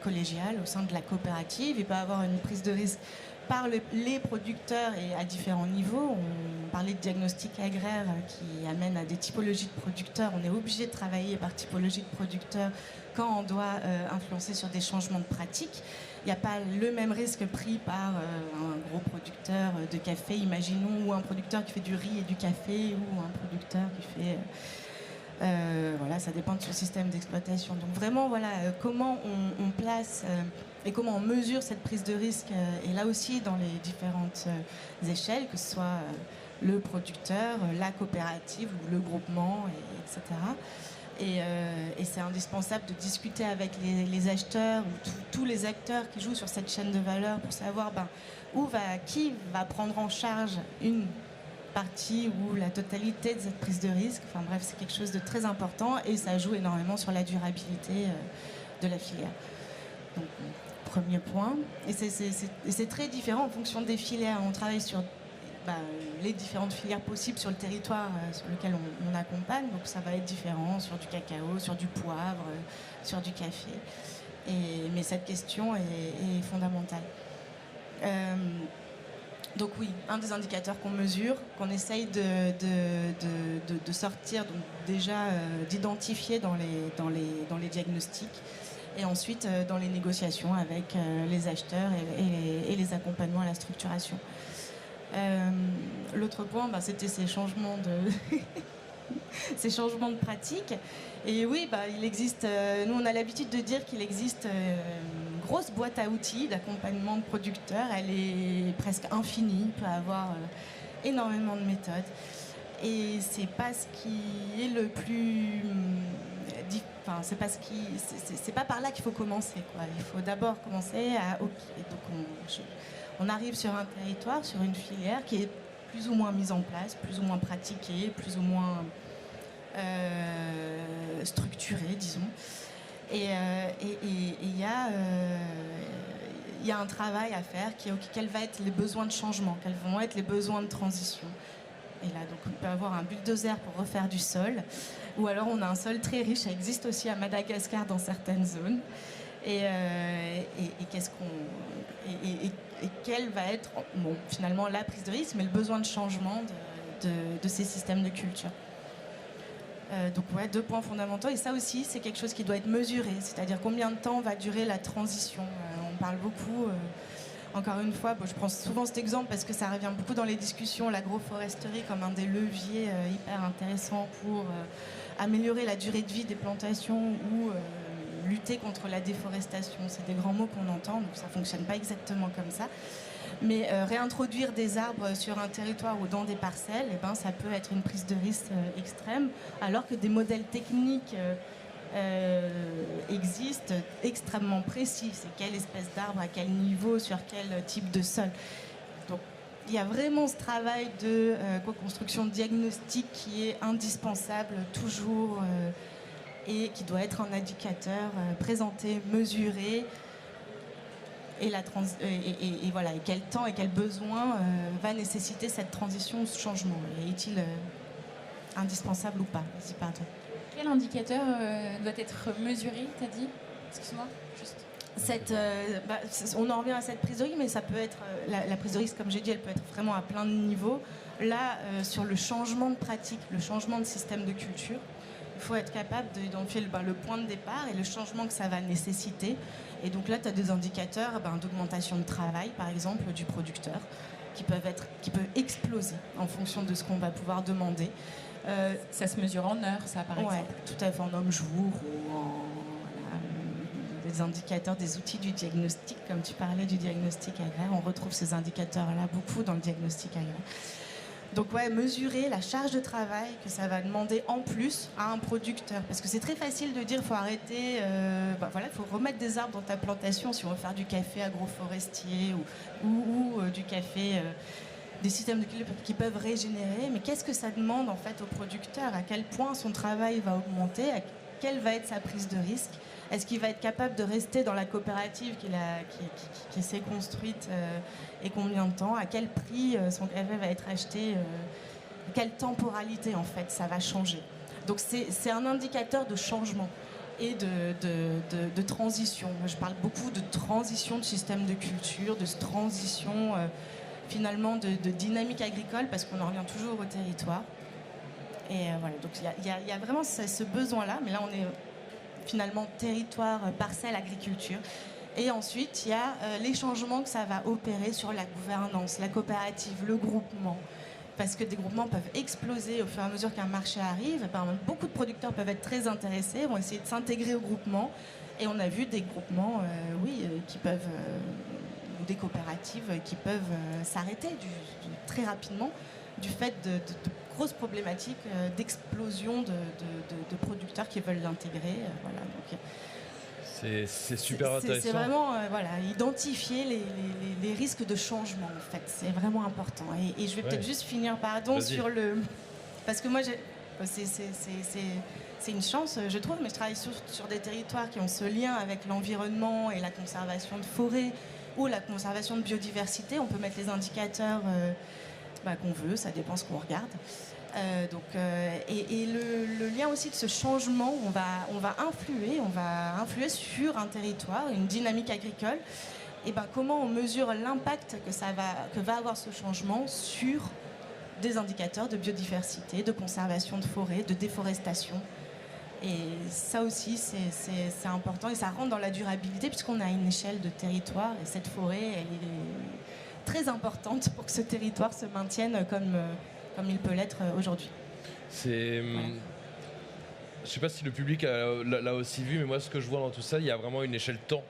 collégiale au sein de la coopérative, il peut avoir une prise de risque par les producteurs et à différents niveaux. On parlait de diagnostic agraire qui amène à des typologies de producteurs. On est obligé de travailler par typologie de producteurs quand on doit influencer sur des changements de pratiques. Il n'y a pas le même risque pris par un gros producteur de café, imaginons, ou un producteur qui fait du riz et du café, ou un producteur qui fait... voilà, ça dépend de son système d'exploitation. Donc vraiment, voilà, comment on place et comment on mesure cette prise de risque, et là aussi dans les différentes échelles, que ce soit le producteur, la coopérative ou le groupement, etc. Et c'est indispensable de discuter avec les acheteurs ou tous les acteurs qui jouent sur cette chaîne de valeur pour savoir qui va prendre en charge une partie ou la totalité de cette prise de risque. Enfin bref, c'est quelque chose de très important et ça joue énormément sur la durabilité de la filière. Donc, premier point. Et c'est très différent en fonction des filières. On travaille sur les différentes filières possibles sur le territoire sur lequel on accompagne. Donc ça va être différent sur du cacao, sur du poivre, sur du café. Mais cette question est fondamentale. Donc oui, un des indicateurs qu'on mesure, qu'on essaye de sortir, donc déjà d'identifier dans les diagnostics, et ensuite dans les négociations avec les acheteurs et les accompagnements à la structuration. L'autre point, c'était ces changements de ces changements de pratique. Et oui, il existe, nous on a l'habitude de dire qu'il existe une grosse boîte à outils d'accompagnement de producteurs. Elle est presque infinie, peut avoir énormément de méthodes. Et c'est pas ce qui est le plus... Enfin, c'est pas par là qu'il faut commencer, quoi. Il faut d'abord commencer à... Donc on arrive sur un territoire, sur une filière qui est plus ou moins mise en place, plus ou moins pratiquée, plus ou moins structurée, disons. Et il y a un travail à faire quels vont être les besoins de changement, quels vont être les besoins de transition. Et là, donc, on peut avoir un bulldozer pour refaire du sol, ou alors on a un sol très riche, ça existe aussi à Madagascar dans certaines zones. Et quelle va être, finalement, la prise de risque, mais le besoin de changement de ces systèmes de culture. Donc ouais, 2 points fondamentaux. Et ça aussi, c'est quelque chose qui doit être mesuré, c'est-à-dire combien de temps va durer la transition. On parle beaucoup, encore une fois, je prends souvent cet exemple parce que ça revient beaucoup dans les discussions, l'agroforesterie comme un des leviers hyper intéressants pour améliorer la durée de vie des plantations ou lutter contre la déforestation. C'est des grands mots qu'on entend, donc ça ne fonctionne pas exactement comme ça. Mais réintroduire des arbres sur un territoire ou dans des parcelles, ça peut être une prise de risque extrême, alors que des modèles techniques existent extrêmement précis. C'est quelle espèce d'arbre, à quel niveau, sur quel type de sol. Donc il y a vraiment ce travail de co-construction de diagnostic qui est indispensable toujours et qui doit être un indicateur présenté, mesuré. Et quel temps et quel besoin va nécessiter cette transition, ce changement. Est-il indispensable ou pas? Vas-y, pardon. Quel indicateur doit être mesuré, t'as dit? Excuse-moi, juste. On en revient à cette prise de risque, mais ça peut être la prise de risque, comme j'ai dit, elle peut être vraiment à plein de niveaux. Là, sur le changement de pratique, le changement de système de culture, il faut être capable d'identifier le point de départ et le changement que ça va nécessiter. Et donc là, tu as des indicateurs d'augmentation de travail, par exemple, du producteur, qui peut exploser en fonction de ce qu'on va pouvoir demander. Ça se mesure en heures, ça, par exemple. Tout à fait, en homme-jour ou des indicateurs, des outils du diagnostic, comme tu parlais du diagnostic agraire. On retrouve ces indicateurs-là beaucoup dans le diagnostic agraire. Donc mesurer la charge de travail que ça va demander en plus à un producteur. Parce que c'est très facile de dire qu'il faut arrêter, il faut remettre des arbres dans ta plantation si on veut faire du café agroforestier ou du café, des systèmes de culture qui peuvent régénérer. Mais qu'est-ce que ça demande en fait au producteur? À quel point son travail va augmenter? Quelle va être sa prise de risque? Est-ce qu'il va être capable de rester dans la coopérative qui s'est construite et combien de temps? À quel prix son café va être acheté? Quelle temporalité en fait ça va changer? Donc c'est un indicateur de changement et de transition. Moi, je parle beaucoup de transition de système de culture, de transition finalement de dynamique agricole parce qu'on en revient toujours au territoire. Et voilà, donc il y a vraiment ce besoin-là, mais là on est finalement territoire, parcelle, agriculture. Et ensuite, il y a les changements que ça va opérer sur la gouvernance, la coopérative, le groupement. Parce que des groupements peuvent exploser au fur et à mesure qu'un marché arrive. Beaucoup de producteurs peuvent être très intéressés, vont essayer de s'intégrer au groupement. Et on a vu des groupements, qui peuvent, ou des coopératives qui peuvent s'arrêter très rapidement du fait de grosses problématiques d'explosion de producteurs qui veulent l'intégrer. Voilà, donc, c'est super intéressant. C'est vraiment identifier les risques de changement, en fait. C'est vraiment important. Et je vais peut-être juste finir, sur le... Parce que moi, c'est une chance, je trouve, mais je travaille sur des territoires qui ont ce lien avec l'environnement et la conservation de forêts ou la conservation de biodiversité. On peut mettre les indicateurs qu'on veut, ça dépend ce qu'on regarde. Et le lien aussi de ce changement, on va influer sur un territoire, une dynamique agricole. et comment on mesure l'impact que va avoir ce changement sur des indicateurs de biodiversité, de conservation de forêt, de déforestation. Et ça aussi, c'est important et ça rentre dans la durabilité puisqu'on a une échelle de territoire et cette forêt, elle est très importante pour que ce territoire se maintienne comme il peut l'être aujourd'hui. Voilà. Je ne sais pas si le public l'a aussi vu, mais moi ce que je vois dans tout ça, il y a vraiment une échelle temps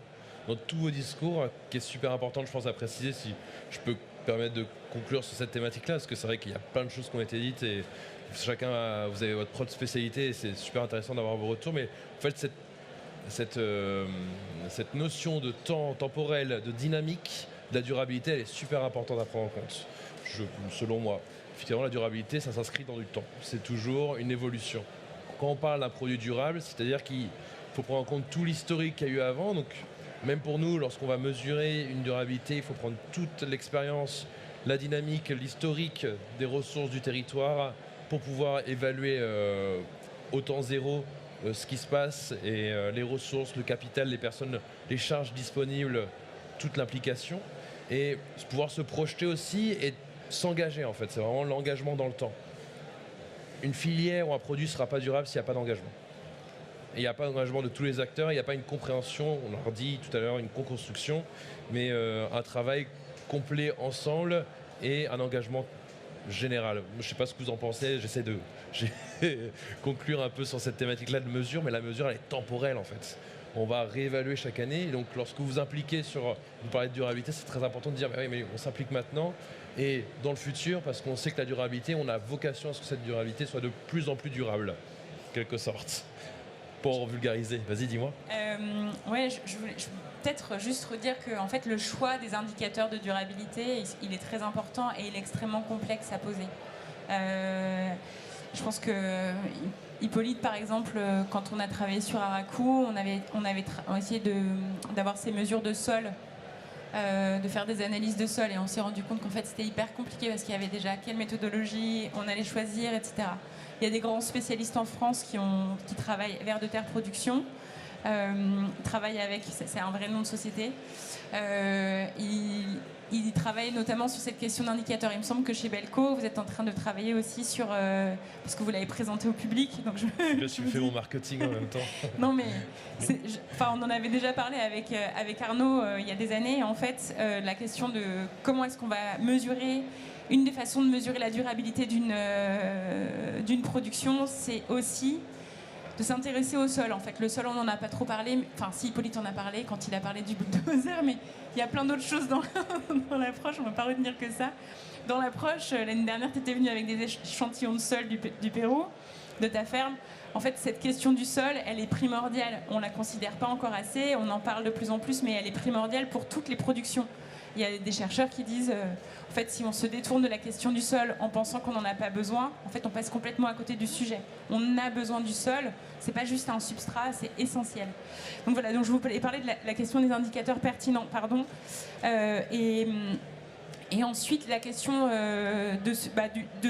dans tous vos discours qui est super importante, je pense, à préciser, si je peux me permettre de conclure sur cette thématique-là, parce que c'est vrai qu'il y a plein de choses qui ont été dites et chacun, vous avez votre propre spécialité et c'est super intéressant d'avoir vos retours, mais en fait cette notion de temps temporel, de dynamique, de la durabilité, elle est super importante à prendre en compte, selon moi. Finalement, la durabilité, ça s'inscrit dans du temps, c'est toujours une évolution. Quand on parle d'un produit durable, c'est-à-dire qu'il faut prendre en compte tout l'historique qu'il y a eu avant, donc même pour nous, lorsqu'on va mesurer une durabilité, il faut prendre toute l'expérience, la dynamique, l'historique des ressources du territoire pour pouvoir évaluer au temps zéro ce qui se passe et les ressources, le capital, les personnes, les charges disponibles, toute l'implication et pouvoir se projeter aussi et s'engager en fait. C'est vraiment l'engagement dans le temps. Une filière ou un produit ne sera pas durable s'il n'y a pas d'engagement. Il n'y a pas d'engagement de tous les acteurs, il n'y a pas une compréhension, on leur dit tout à l'heure une co-construction, mais un travail complet ensemble et un engagement général. Je ne sais pas ce que vous en pensez, j'essaie de conclure un peu sur cette thématique-là de mesure, mais la mesure elle est temporelle en fait. On va réévaluer chaque année, et donc lorsque vous impliquez vous parlez de durabilité, c'est très important de dire mais on s'implique maintenant et dans le futur, parce qu'on sait que la durabilité, on a vocation à ce que cette durabilité soit de plus en plus durable, en quelque sorte. Pour vulgariser, vas-y, dis-moi. Ouais, je voulais peut-être juste redire que en fait, le choix des indicateurs de durabilité, il est très important et il est extrêmement complexe à poser. Je pense que Hippolyte, par exemple, quand on a travaillé sur Aracou, on avait essayé d'avoir ces mesures de sol, de faire des analyses de sol, et on s'est rendu compte qu'en fait, c'était hyper compliqué parce qu'il y avait déjà quelle méthodologie on allait choisir, etc. Il y a des grands spécialistes en France qui travaillent vers de terre production, travaillent avec, c'est un vrai nom de société. Ils travaillent notamment sur cette question d'indicateurs. Il me semble que chez Belco, vous êtes en train de travailler aussi sur, parce que vous l'avez présenté au public. Donc je fais mon marketing en même temps. Non mais, on en avait déjà parlé avec Arnaud il y a des années. En fait, la question de comment est-ce qu'on va mesurer. Une des façons de mesurer la durabilité d'une production, c'est aussi de s'intéresser au sol. En fait, le sol, on n'en a pas trop parlé. Enfin, si, Hippolyte en a parlé quand il a parlé du bulldozer, mais il y a plein d'autres choses dans l'approche. On ne va pas retenir que ça. Dans l'approche, l'année dernière, tu étais venu avec des échantillons de sol du Pérou, de ta ferme. En fait, cette question du sol, elle est primordiale. On ne la considère pas encore assez. On en parle de plus en plus, mais elle est primordiale pour toutes les productions. Il y a des chercheurs qui disent, en fait, si on se détourne de la question du sol en pensant qu'on n'en a pas besoin, en fait, on passe complètement à côté du sujet. On a besoin du sol, c'est pas juste un substrat, c'est essentiel. Donc voilà, donc je vous ai parlé de la question des indicateurs pertinents, pardon. Et ensuite, la question de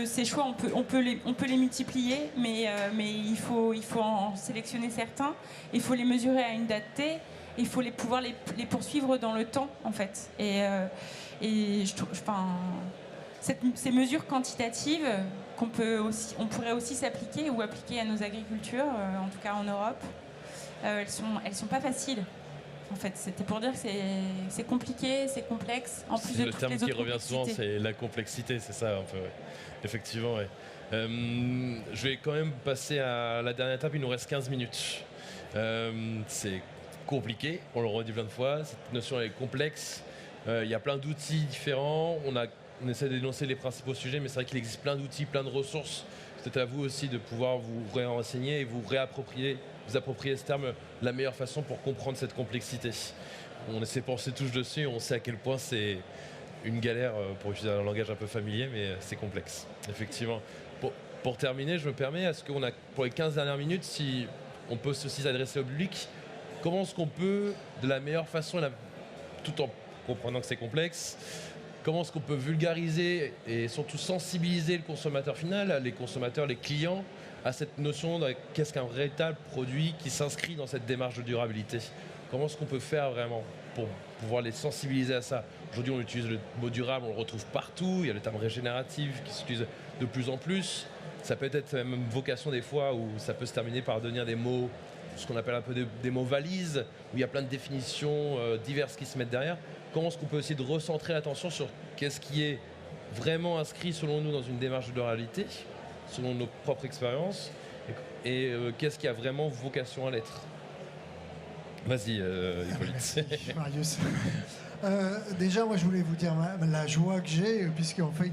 ces choix, on peut les multiplier, mais il faut en sélectionner certains, il faut les mesurer à une date T. Il faut pouvoir les poursuivre dans le temps, en fait. Ces mesures quantitatives on pourrait aussi s'appliquer ou appliquer à nos agricultures, en tout cas en Europe, elles sont pas faciles. En fait, c'était pour dire que c'est compliqué, c'est complexe. En plus de le terme qui revient souvent, c'est la complexité, c'est ça un peu. Ouais. Effectivement, ouais. Je vais quand même passer à la dernière étape. Il nous reste 15 minutes. C'est compliqué, on le redit plein de fois, cette notion est complexe, il y a plein d'outils différents, on essaie d'énoncer les principaux sujets, mais c'est vrai qu'il existe plein d'outils, plein de ressources. C'est à vous aussi de pouvoir vous réenseigner et vous approprier ce terme la meilleure façon pour comprendre cette complexité. On essaie de penser tous dessus, on sait à quel point c'est une galère, pour utiliser un langage un peu familier, mais c'est complexe, effectivement. Pour terminer, je me permets, est-ce qu'on a, pour les 15 dernières minutes, si on peut aussi s'adresser au public, comment est-ce qu'on peut, de la meilleure façon, tout en comprenant que c'est complexe, comment est-ce qu'on peut vulgariser et surtout sensibiliser le consommateur final, les consommateurs, les clients, à cette notion de qu'est-ce qu'un véritable produit qui s'inscrit dans cette démarche de durabilité? Comment est-ce qu'on peut faire vraiment pour pouvoir les sensibiliser à ça. Aujourd'hui, on utilise le mot durable, on le retrouve partout. Il y a le terme régénératif qui s'utilise de plus en plus. Ça peut être même une vocation des fois où ça peut se terminer par devenir des mots, ce qu'on appelle un peu des mots valises, où il y a plein de définitions diverses qui se mettent derrière. Comment est-ce qu'on peut essayer de recentrer l'attention sur qu'est-ce qui est vraiment inscrit selon nous dans une démarche de durabilité, selon nos propres expériences, et qu'est-ce qui a vraiment vocation à l'être. Vas-y, Hippolyte. Merci, Marius. Déjà, moi, je voulais vous dire la joie que j'ai, puisqu'on fait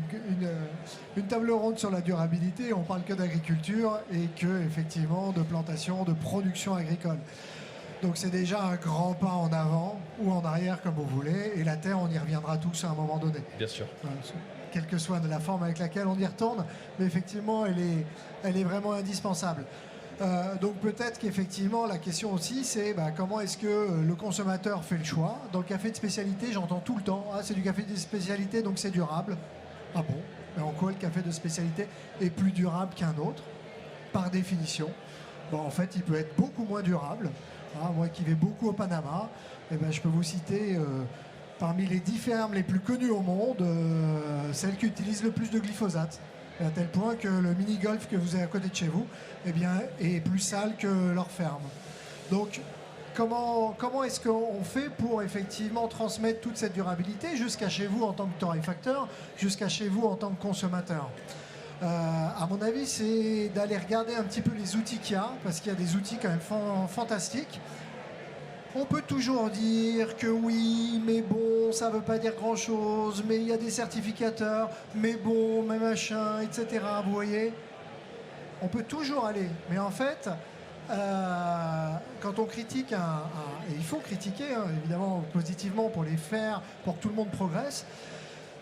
une table ronde sur la durabilité, on parle que d'agriculture et que, effectivement, de plantation, de production agricole. Donc, c'est déjà un grand pas en avant ou en arrière, comme vous voulez, et la terre, on y reviendra tous à un moment donné. Bien sûr. Quelle que soit la forme avec laquelle on y retourne, mais effectivement, elle est vraiment indispensable. Donc peut-être qu'effectivement la question aussi c'est comment est-ce que le consommateur fait le choix. Dans le café de spécialité, j'entends tout le temps c'est du café de spécialité donc c'est durable. Ah bon? Mais en quoi le café de spécialité est plus durable qu'un autre? Par définition. Bon, en fait il peut être beaucoup moins durable. Moi qui vais beaucoup au Panama, je peux vous citer parmi les 10 fermes les plus connues au monde, celles qui utilisent le plus de glyphosate. À tel point que le mini-golf que vous avez à côté de chez vous est plus sale que leur ferme. Donc, comment est-ce qu'on fait pour effectivement transmettre toute cette durabilité jusqu'à chez vous en tant que torréfacteur, jusqu'à chez vous en tant que consommateur? À mon avis, c'est d'aller regarder un petit peu les outils qu'il y a, parce qu'il y a des outils quand même fantastiques. On peut toujours dire que oui, mais bon, ça ne veut pas dire grand-chose, mais il y a des certificateurs, mais bon, mais machin, etc. Vous voyez? On peut toujours aller. Mais en fait, quand on critique et il faut critiquer, évidemment, positivement pour les faire, pour que tout le monde progresse,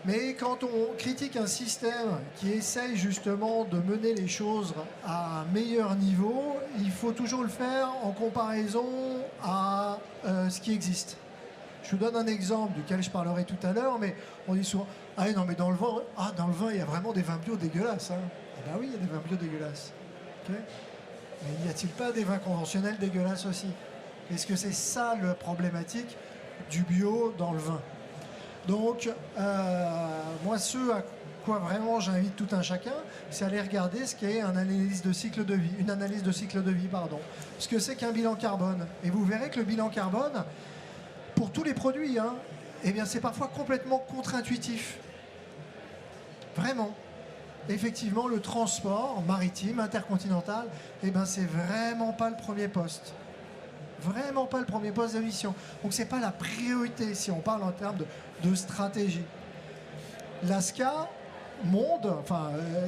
mais quand on critique un système qui essaye justement de mener les choses à un meilleur niveau, il faut toujours le faire en comparaison à ce qui existe. Je vous donne un exemple duquel je parlerai tout à l'heure, mais on dit souvent « Ah non, mais dans le vin, il y a vraiment des vins bio dégueulasses. Hein. » Ah ben oui, il y a des vins bio dégueulasses. Okay, mais n'y a-t-il pas des vins conventionnels dégueulasses aussi? Est-ce que c'est ça la problématique du bio dans le vin? Donc, moi, ce à quoi vraiment j'invite tout un chacun, c'est aller regarder ce qu'est une analyse de cycle de vie, ce que c'est qu'un bilan carbone. Et vous verrez que le bilan carbone, pour tous les produits, c'est parfois complètement contre-intuitif. Vraiment. Effectivement, le transport maritime, intercontinental, c'est vraiment pas le premier poste. Vraiment pas le premier poste d'émission. Donc c'est pas la priorité si on parle en termes de stratégie. L'ASCA monde,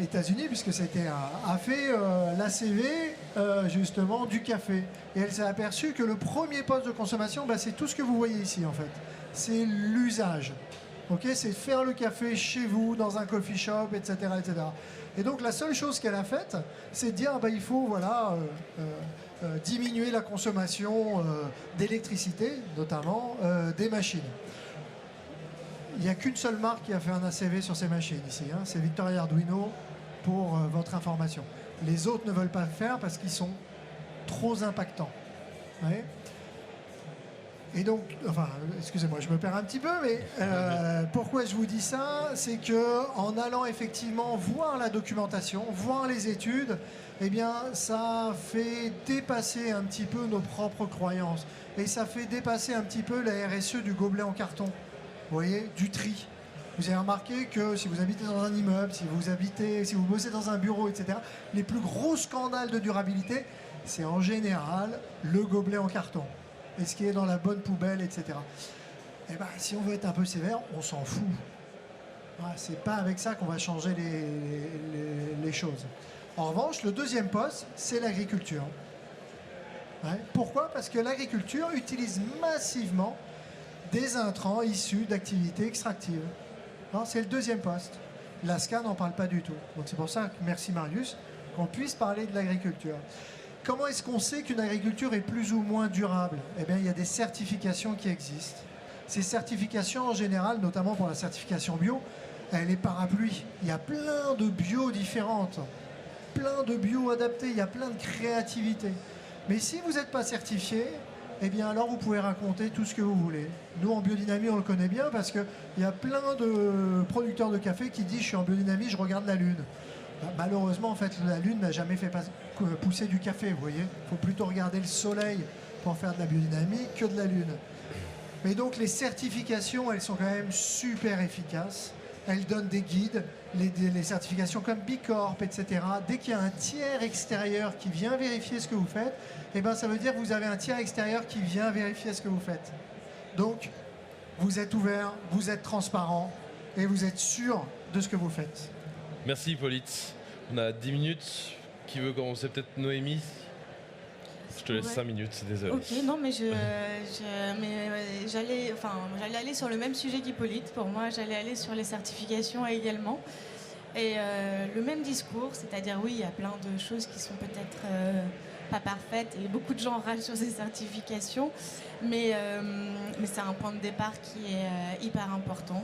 États-Unis, puisque c'était a fait l'ACV justement du café. Et elle s'est aperçue que le premier poste de consommation, c'est tout ce que vous voyez ici en fait. C'est l'usage. Okay, c'est faire le café chez vous, dans un coffee shop, etc., etc. Et donc la seule chose qu'elle a faite, c'est de dire il faut diminuer la consommation d'électricité, notamment des machines. Il n'y a qu'une seule marque qui a fait un ACV sur ces machines ici, c'est Victoria Arduino, pour votre information. Les autres ne veulent pas le faire parce qu'ils sont trop impactants. Ouais. Et donc, excusez-moi, je me perds un petit peu, mais pourquoi je vous dis ça? C'est qu'en allant effectivement voir la documentation, voir les études, ça fait dépasser un petit peu nos propres croyances. Et ça fait dépasser un petit peu la RSE du gobelet en carton. Vous voyez, du tri. Vous avez remarqué que si vous habitez dans un immeuble, si vous bossez dans un bureau, etc., les plus gros scandales de durabilité, c'est en général le gobelet en carton. Et ce qui est dans la bonne poubelle, etc. Si on veut être un peu sévère, on s'en fout. C'est pas avec ça qu'on va changer les choses. En revanche, le deuxième poste, c'est l'agriculture. Pourquoi? Parce que l'agriculture utilise massivement des intrants issus d'activités extractives. C'est le deuxième poste. L'ASCA n'en parle pas du tout. Donc c'est pour ça que, merci Marius, qu'on puisse parler de l'agriculture. Comment est-ce qu'on sait qu'une agriculture est plus ou moins durable? Il y a des certifications qui existent. Ces certifications, en général, notamment pour la certification bio, elle est parapluie. Il y a plein de bio différentes, plein de bio adaptés, il y a plein de créativité. Mais si vous n'êtes pas certifié, eh bien alors vous pouvez raconter tout ce que vous voulez. Nous en biodynamie on le connaît bien parce qu'il y a plein de producteurs de café qui disent je suis en biodynamie, je regarde la lune. Malheureusement en fait la lune n'a jamais fait pousser du café, vous voyez. Il faut plutôt regarder le soleil pour faire de la biodynamie que de la lune. Mais donc les certifications elles sont quand même super efficaces. Elles donnent des guides, les certifications comme Bicorp, etc. Dès qu'il y a un tiers extérieur qui vient vérifier ce que vous faites, eh ben, ça veut dire que vous avez un tiers extérieur qui vient vérifier ce que vous faites. Donc, vous êtes ouvert, vous êtes transparent et vous êtes sûr de ce que vous faites. Merci Hippolyte. On a 10 minutes. Qui veut commencer? Peut-être Noémie? Je te laisse 5 minutes, désolé. Ok, non, mais j'allais aller sur le même sujet qu'Hippolyte. Pour moi, j'allais aller sur les certifications également. Et le même discours, c'est-à-dire oui, il y a plein de choses qui sont peut-être pas parfaites et beaucoup de gens râlent sur ces certifications, mais c'est un point de départ qui est hyper important.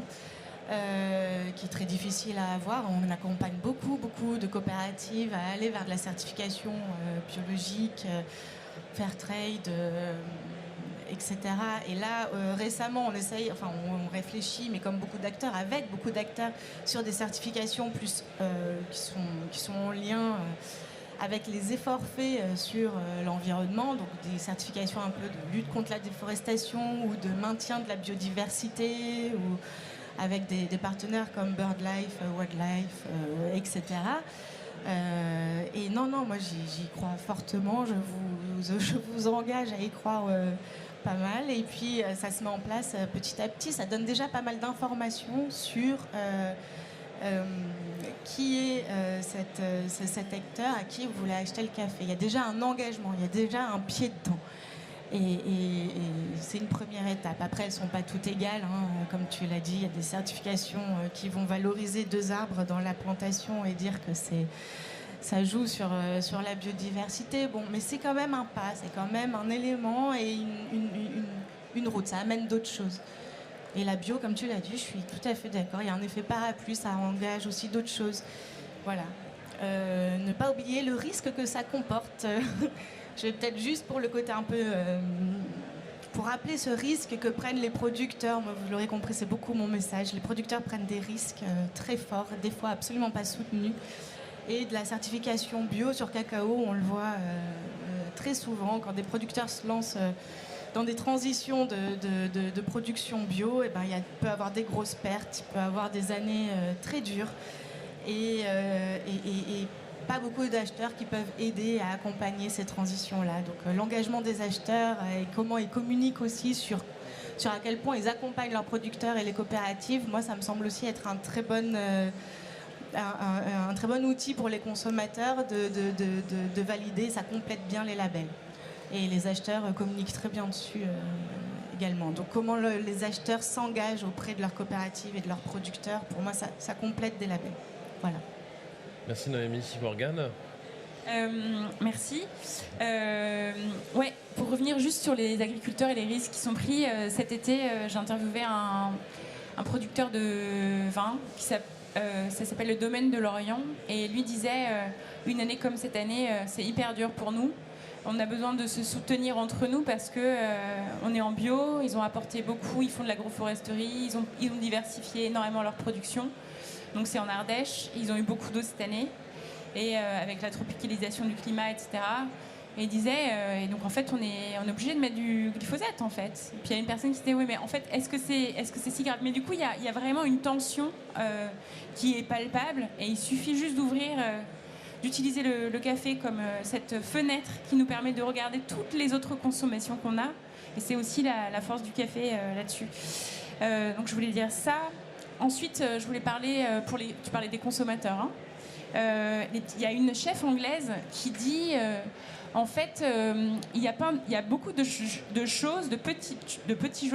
Qui est très difficile à avoir. On accompagne beaucoup de coopératives à aller vers de la certification biologique, fair trade, etc. Et là, récemment, on réfléchit, mais comme beaucoup d'acteurs, avec beaucoup d'acteurs, sur des certifications plus qui sont en lien avec les efforts faits sur l'environnement, donc des certifications un peu de lutte contre la déforestation ou de maintien de la biodiversité, ou avec des partenaires comme BirdLife, Wildlife, etc. Et non, moi j'y crois fortement, je vous engage à y croire pas mal. Et puis ça se met en place petit à petit, ça donne déjà pas mal d'informations sur qui est cet acteur à qui vous voulez acheter le café. Il y a déjà un engagement, il y a déjà un pied dedans. Et c'est une première étape. Après, elles ne sont pas toutes égales. Comme tu l'as dit, il y a des certifications qui vont valoriser 2 arbres dans la plantation et dire que ça joue sur la biodiversité. Bon, mais c'est quand même un pas, c'est quand même un élément et une route. Ça amène d'autres choses. Et la bio, comme tu l'as dit, je suis tout à fait d'accord. Il y a un effet parapluie, ça engage aussi d'autres choses. Voilà. Ne pas oublier le risque que ça comporte. Je vais peut-être juste pour le côté un peu... pour rappeler ce risque que prennent les producteurs. Moi, vous l'aurez compris, c'est beaucoup mon message. Les producteurs prennent des risques très forts, des fois absolument pas soutenus. Et de la certification bio sur cacao, on le voit très souvent. Quand des producteurs se lancent dans des transitions de production bio, et ben, il peut y avoir des grosses pertes, il peut y avoir des années très dures. Et pas beaucoup d'acheteurs qui peuvent aider à accompagner ces transitions-là. Donc l'engagement des acheteurs et comment ils communiquent aussi sur à quel point ils accompagnent leurs producteurs et les coopératives, moi ça me semble aussi être un très bon outil pour les consommateurs de valider, ça complète bien les labels. Et les acheteurs communiquent très bien dessus également. Donc comment les acheteurs s'engagent auprès de leurs coopératives et de leurs producteurs, pour moi ça complète des labels. Voilà. Merci Noémie. Morgane. Merci. Pour revenir juste sur les agriculteurs et les risques qui sont pris, cet été, j'ai interviewé un producteur de vin, ça s'appelle le Domaine de l'Orient, et lui disait, une année comme cette année, c'est hyper dur pour nous. On a besoin de se soutenir entre nous parce que on est en bio, ils ont apporté beaucoup, ils font de l'agroforesterie, ils ont diversifié énormément leur production. Donc c'est en Ardèche, ils ont eu beaucoup d'eau cette année, et avec la tropicalisation du climat, etc. Et il disait, et donc en fait on est obligé de mettre du glyphosate en fait. Et puis il y a une personne qui disait, oui mais en fait est-ce que c'est si grave? Mais du coup il y a vraiment une tension qui est palpable, et il suffit juste d'utiliser le café comme cette fenêtre qui nous permet de regarder toutes les autres consommations qu'on a. Et c'est aussi la force du café là-dessus. Donc je voulais dire ça. Ensuite, je voulais parler, tu parlais des consommateurs. Il y a une chef anglaise qui dit, en fait, il y a beaucoup de choses, de petits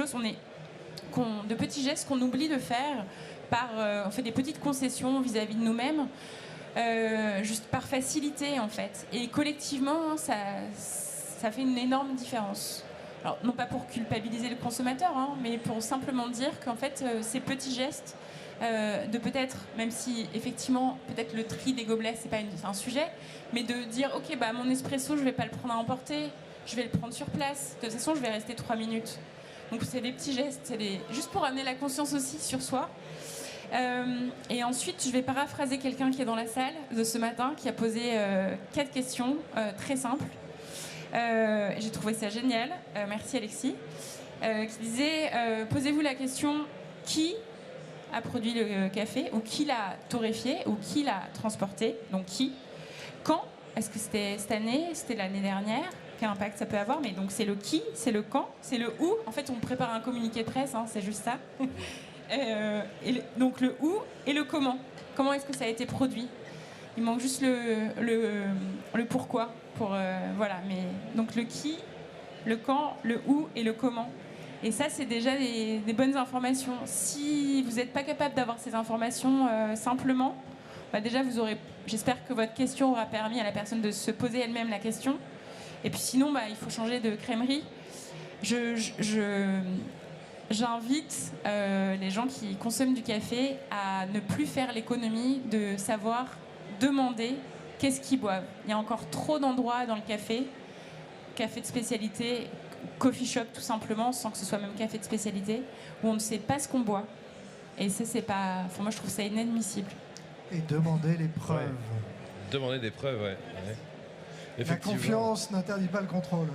gestes qu'on oublie de faire. On fait des petites concessions vis-à-vis de nous-mêmes, juste par facilité, en fait. Et collectivement, ça fait une énorme différence. Alors, non pas pour culpabiliser le consommateur, mais pour simplement dire qu'en fait, ces petits gestes de peut-être, même si effectivement, peut-être le tri des gobelets, c'est pas un sujet, mais de dire, ok, mon espresso, je vais pas le prendre à emporter, je vais le prendre sur place. De toute façon, je vais rester 3 minutes. Donc c'est des petits gestes, juste pour amener la conscience aussi sur soi. Et ensuite, je vais paraphraser quelqu'un qui est dans la salle de ce matin, qui a posé 4 questions très simples. J'ai trouvé ça génial. Merci Alexis. Qui disait, posez-vous la question, qui a produit le café, ou qui l'a torréfié, ou qui l'a transporté, donc qui, quand, est-ce que c'était cette année, c'était l'année dernière, quel impact ça peut avoir, mais donc c'est le qui, c'est le quand, c'est le où. En fait, on prépare un communiqué de presse, c'est juste ça. Donc le où et le comment. Comment est-ce que ça a été produit? Il manque juste le pourquoi. Voilà, mais donc le qui, le quand, le où et le comment. Et ça, c'est déjà des bonnes informations. Si vous n'êtes pas capable d'avoir ces informations simplement, déjà, j'espère que votre question aura permis à la personne de se poser elle-même la question. Et puis sinon, il faut changer de crèmerie. J'invite les gens qui consomment du café à ne plus faire l'économie de savoir demander qu'est-ce qu'ils boivent. Il y a encore trop d'endroits dans le café de spécialité, coffee shop tout simplement, sans que ce soit même café de spécialité, où on ne sait pas ce qu'on boit. Et ça, c'est pas... moi, je trouve ça inadmissible. Et demander les preuves. Ouais. Demander des preuves, ouais. La confiance n'interdit pas le contrôle.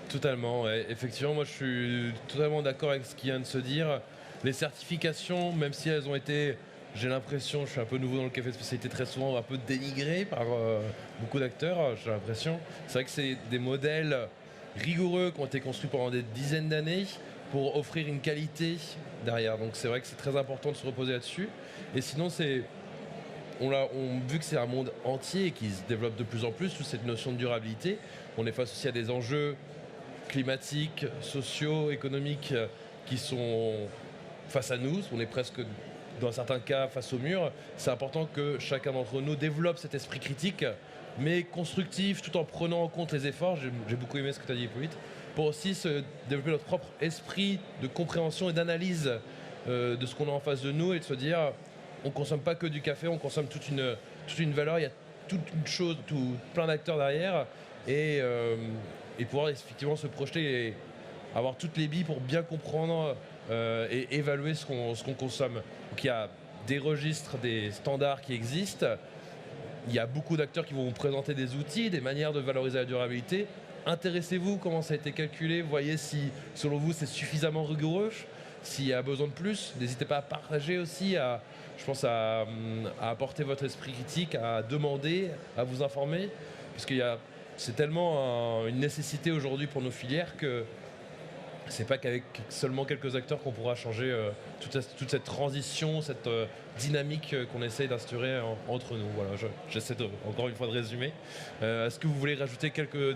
Totalement, ouais. Effectivement, moi je suis totalement d'accord avec ce qui vient de se dire. Les certifications, même si elles ont été, j'ai l'impression, je suis un peu nouveau dans le café de spécialité, très souvent un peu dénigrées par beaucoup d'acteurs, j'ai l'impression. C'est vrai que c'est des modèles rigoureux qui ont été construits pendant des dizaines d'années pour offrir une qualité derrière. Donc c'est vrai que c'est très important de se reposer là-dessus. Et sinon, vu que c'est un monde entier qui se développe de plus en plus, toute cette notion de durabilité, on est face aussi à des enjeux climatiques, sociaux, économiques qui sont face à nous. On est presque, dans certains cas, face au mur. C'est important que chacun d'entre nous développe cet esprit critique, mais constructif, tout en prenant en compte les efforts. J'ai beaucoup aimé ce que tu as dit, Hippolyte, pour aussi se développer notre propre esprit de compréhension et d'analyse de ce qu'on a en face de nous et de se dire, on ne consomme pas que du café, on consomme toute une valeur, il y a toute une chose, plein d'acteurs derrière, et pouvoir effectivement se projeter et avoir toutes les billes pour bien comprendre et évaluer ce qu'on consomme. Donc il y a des registres, des standards qui existent, il y a beaucoup d'acteurs qui vont vous présenter des outils, des manières de valoriser la durabilité. Intéressez-vous comment ça a été calculé, voyez si selon vous c'est suffisamment rigoureux, s'il y a besoin de plus, n'hésitez pas à partager aussi, à apporter votre esprit critique, à demander, à vous informer, parce c'est tellement une nécessité aujourd'hui pour nos filières que c'est pas qu'avec seulement quelques acteurs qu'on pourra changer toute cette transition, cette dynamique qu'on essaye d'instaurer entre nous. Voilà, j'essaie encore une fois de résumer. Est-ce que vous voulez rajouter quelques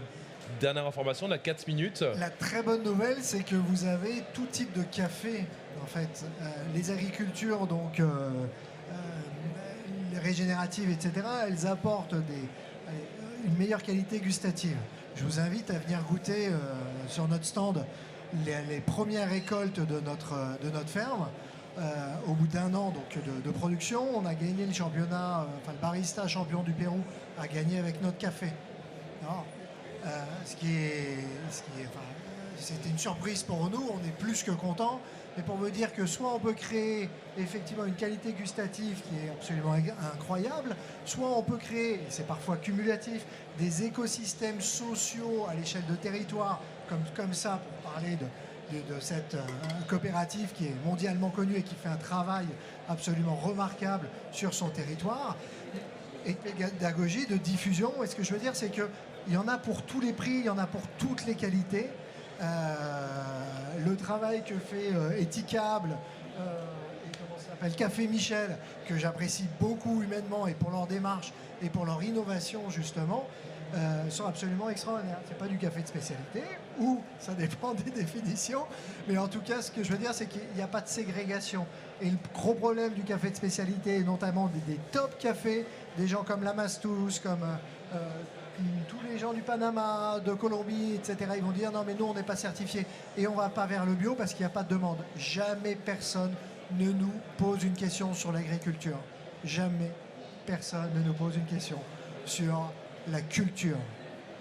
dernières informations? On a 4 minutes. La très bonne nouvelle, c'est que vous avez tout type de café. En fait, les agricultures, donc les régénératives, etc., elles apportent une meilleure qualité gustative. Je vous invite à venir goûter sur notre stand les premières récoltes de notre ferme. Au bout d'un an donc, de production, on a gagné le championnat, le barista champion du Pérou a gagné avec notre café. C'était une surprise pour nous, on est plus que contents. Mais pour vous dire que soit on peut créer effectivement une qualité gustative qui est absolument incroyable, soit on peut créer, et c'est parfois cumulatif, des écosystèmes sociaux à l'échelle de territoire, comme ça, pour parler de cette coopérative qui est mondialement connue et qui fait un travail absolument remarquable sur son territoire. Et pédagogie, de diffusion, et ce que je veux dire, c'est qu'il y en a pour tous les prix, il y en a pour toutes les qualités. Le travail que fait Etikable et comment ça s'appelle, Café Michel, que j'apprécie beaucoup humainement et pour leur démarche et pour leur innovation justement, sont absolument extraordinaires. C'est pas du café de spécialité, ou ça dépend des définitions, mais en tout cas ce que je veux dire, c'est qu'il n'y a pas de ségrégation. Et le gros problème du café de spécialité, et notamment des top cafés, des gens comme Lamastus, comme tous les gens du Panama, de Colombie, etc., ils vont dire non mais nous on n'est pas certifiés et on ne va pas vers le bio parce qu'il n'y a pas de demande. Jamais personne ne nous pose une question sur l'agriculture. Jamais personne ne nous pose une question sur la culture.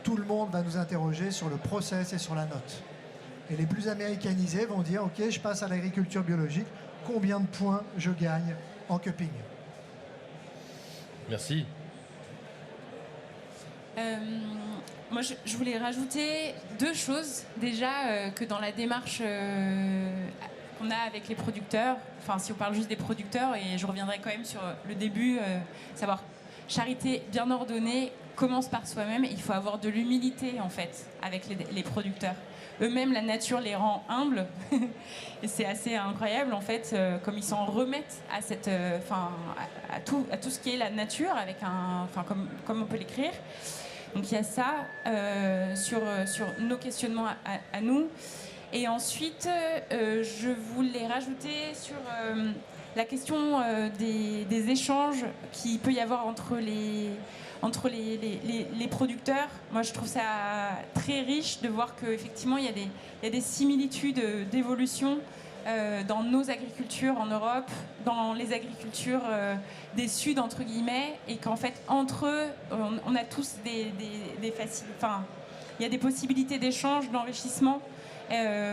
tout le monde va nous interroger sur le process et sur la note. Et les plus américanisés vont dire, ok, je passe à l'agriculture biologique, combien de points je gagne en cupping? Merci. Moi, je voulais rajouter 2 choses. Déjà, que dans la démarche qu'on a avec les producteurs, enfin, si on parle juste des producteurs, et je reviendrai quand même sur le début, savoir charité bien ordonnée commence par soi-même. Il faut avoir de l'humilité, en fait, avec les producteurs. Eux-mêmes, la nature les rend humbles. Et c'est assez incroyable, en fait, comme ils s'en remettent à, à tout ce qui est la nature, avec comme on peut l'écrire. Donc il y a ça sur nos questionnements à nous. Et ensuite, je voulais rajouter sur la question des échanges qu'il peut y avoir entre les producteurs. Moi, je trouve ça très riche de voir qu'effectivement, il y a des similitudes d'évolution dans nos agricultures en Europe, dans les agricultures des Suds, entre guillemets, et qu'en fait, entre eux, on a tous des facilités. Enfin, il y a des possibilités d'échange, d'enrichissement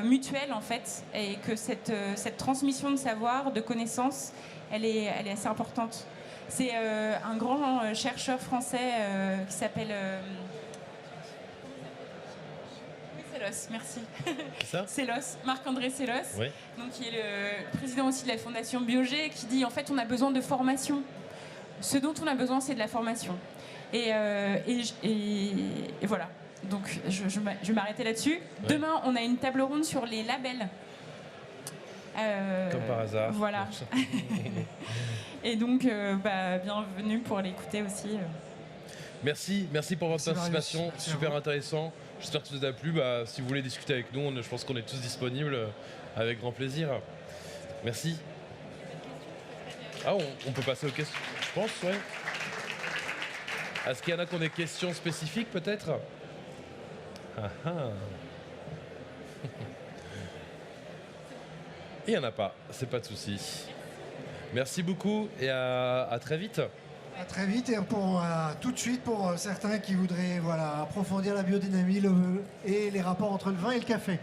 mutuel, en fait, et que cette transmission de savoir, de connaissances, elle est assez importante. C'est un grand chercheur français qui s'appelle... Sellos, merci. C'est ça ? Sellos, Marc-André Sellos, Oui. donc qui est le président aussi de la Fondation Biogé, qui dit en fait on a besoin de formation. Ce dont on a besoin, c'est de la formation. Et voilà. Donc je vais m'arrêter là-dessus. Oui. Demain, on a une table ronde sur les labels. Comme par hasard. Voilà. Et donc, bienvenue pour l'écouter aussi. Merci pour votre participation, super intéressant. J'espère que ça vous a plu. Si vous voulez discuter avec nous, je pense qu'on est tous disponibles avec grand plaisir. Merci. Ah, on peut passer aux questions, je pense, ouais. Est-ce qu'il y en a qui ont des questions spécifiques, peut-être ? Il n'y en a pas, c'est pas de souci. Merci beaucoup et à très vite. À très vite et tout de suite pour certains qui voudraient approfondir la biodynamie et les rapports entre le vin et le café.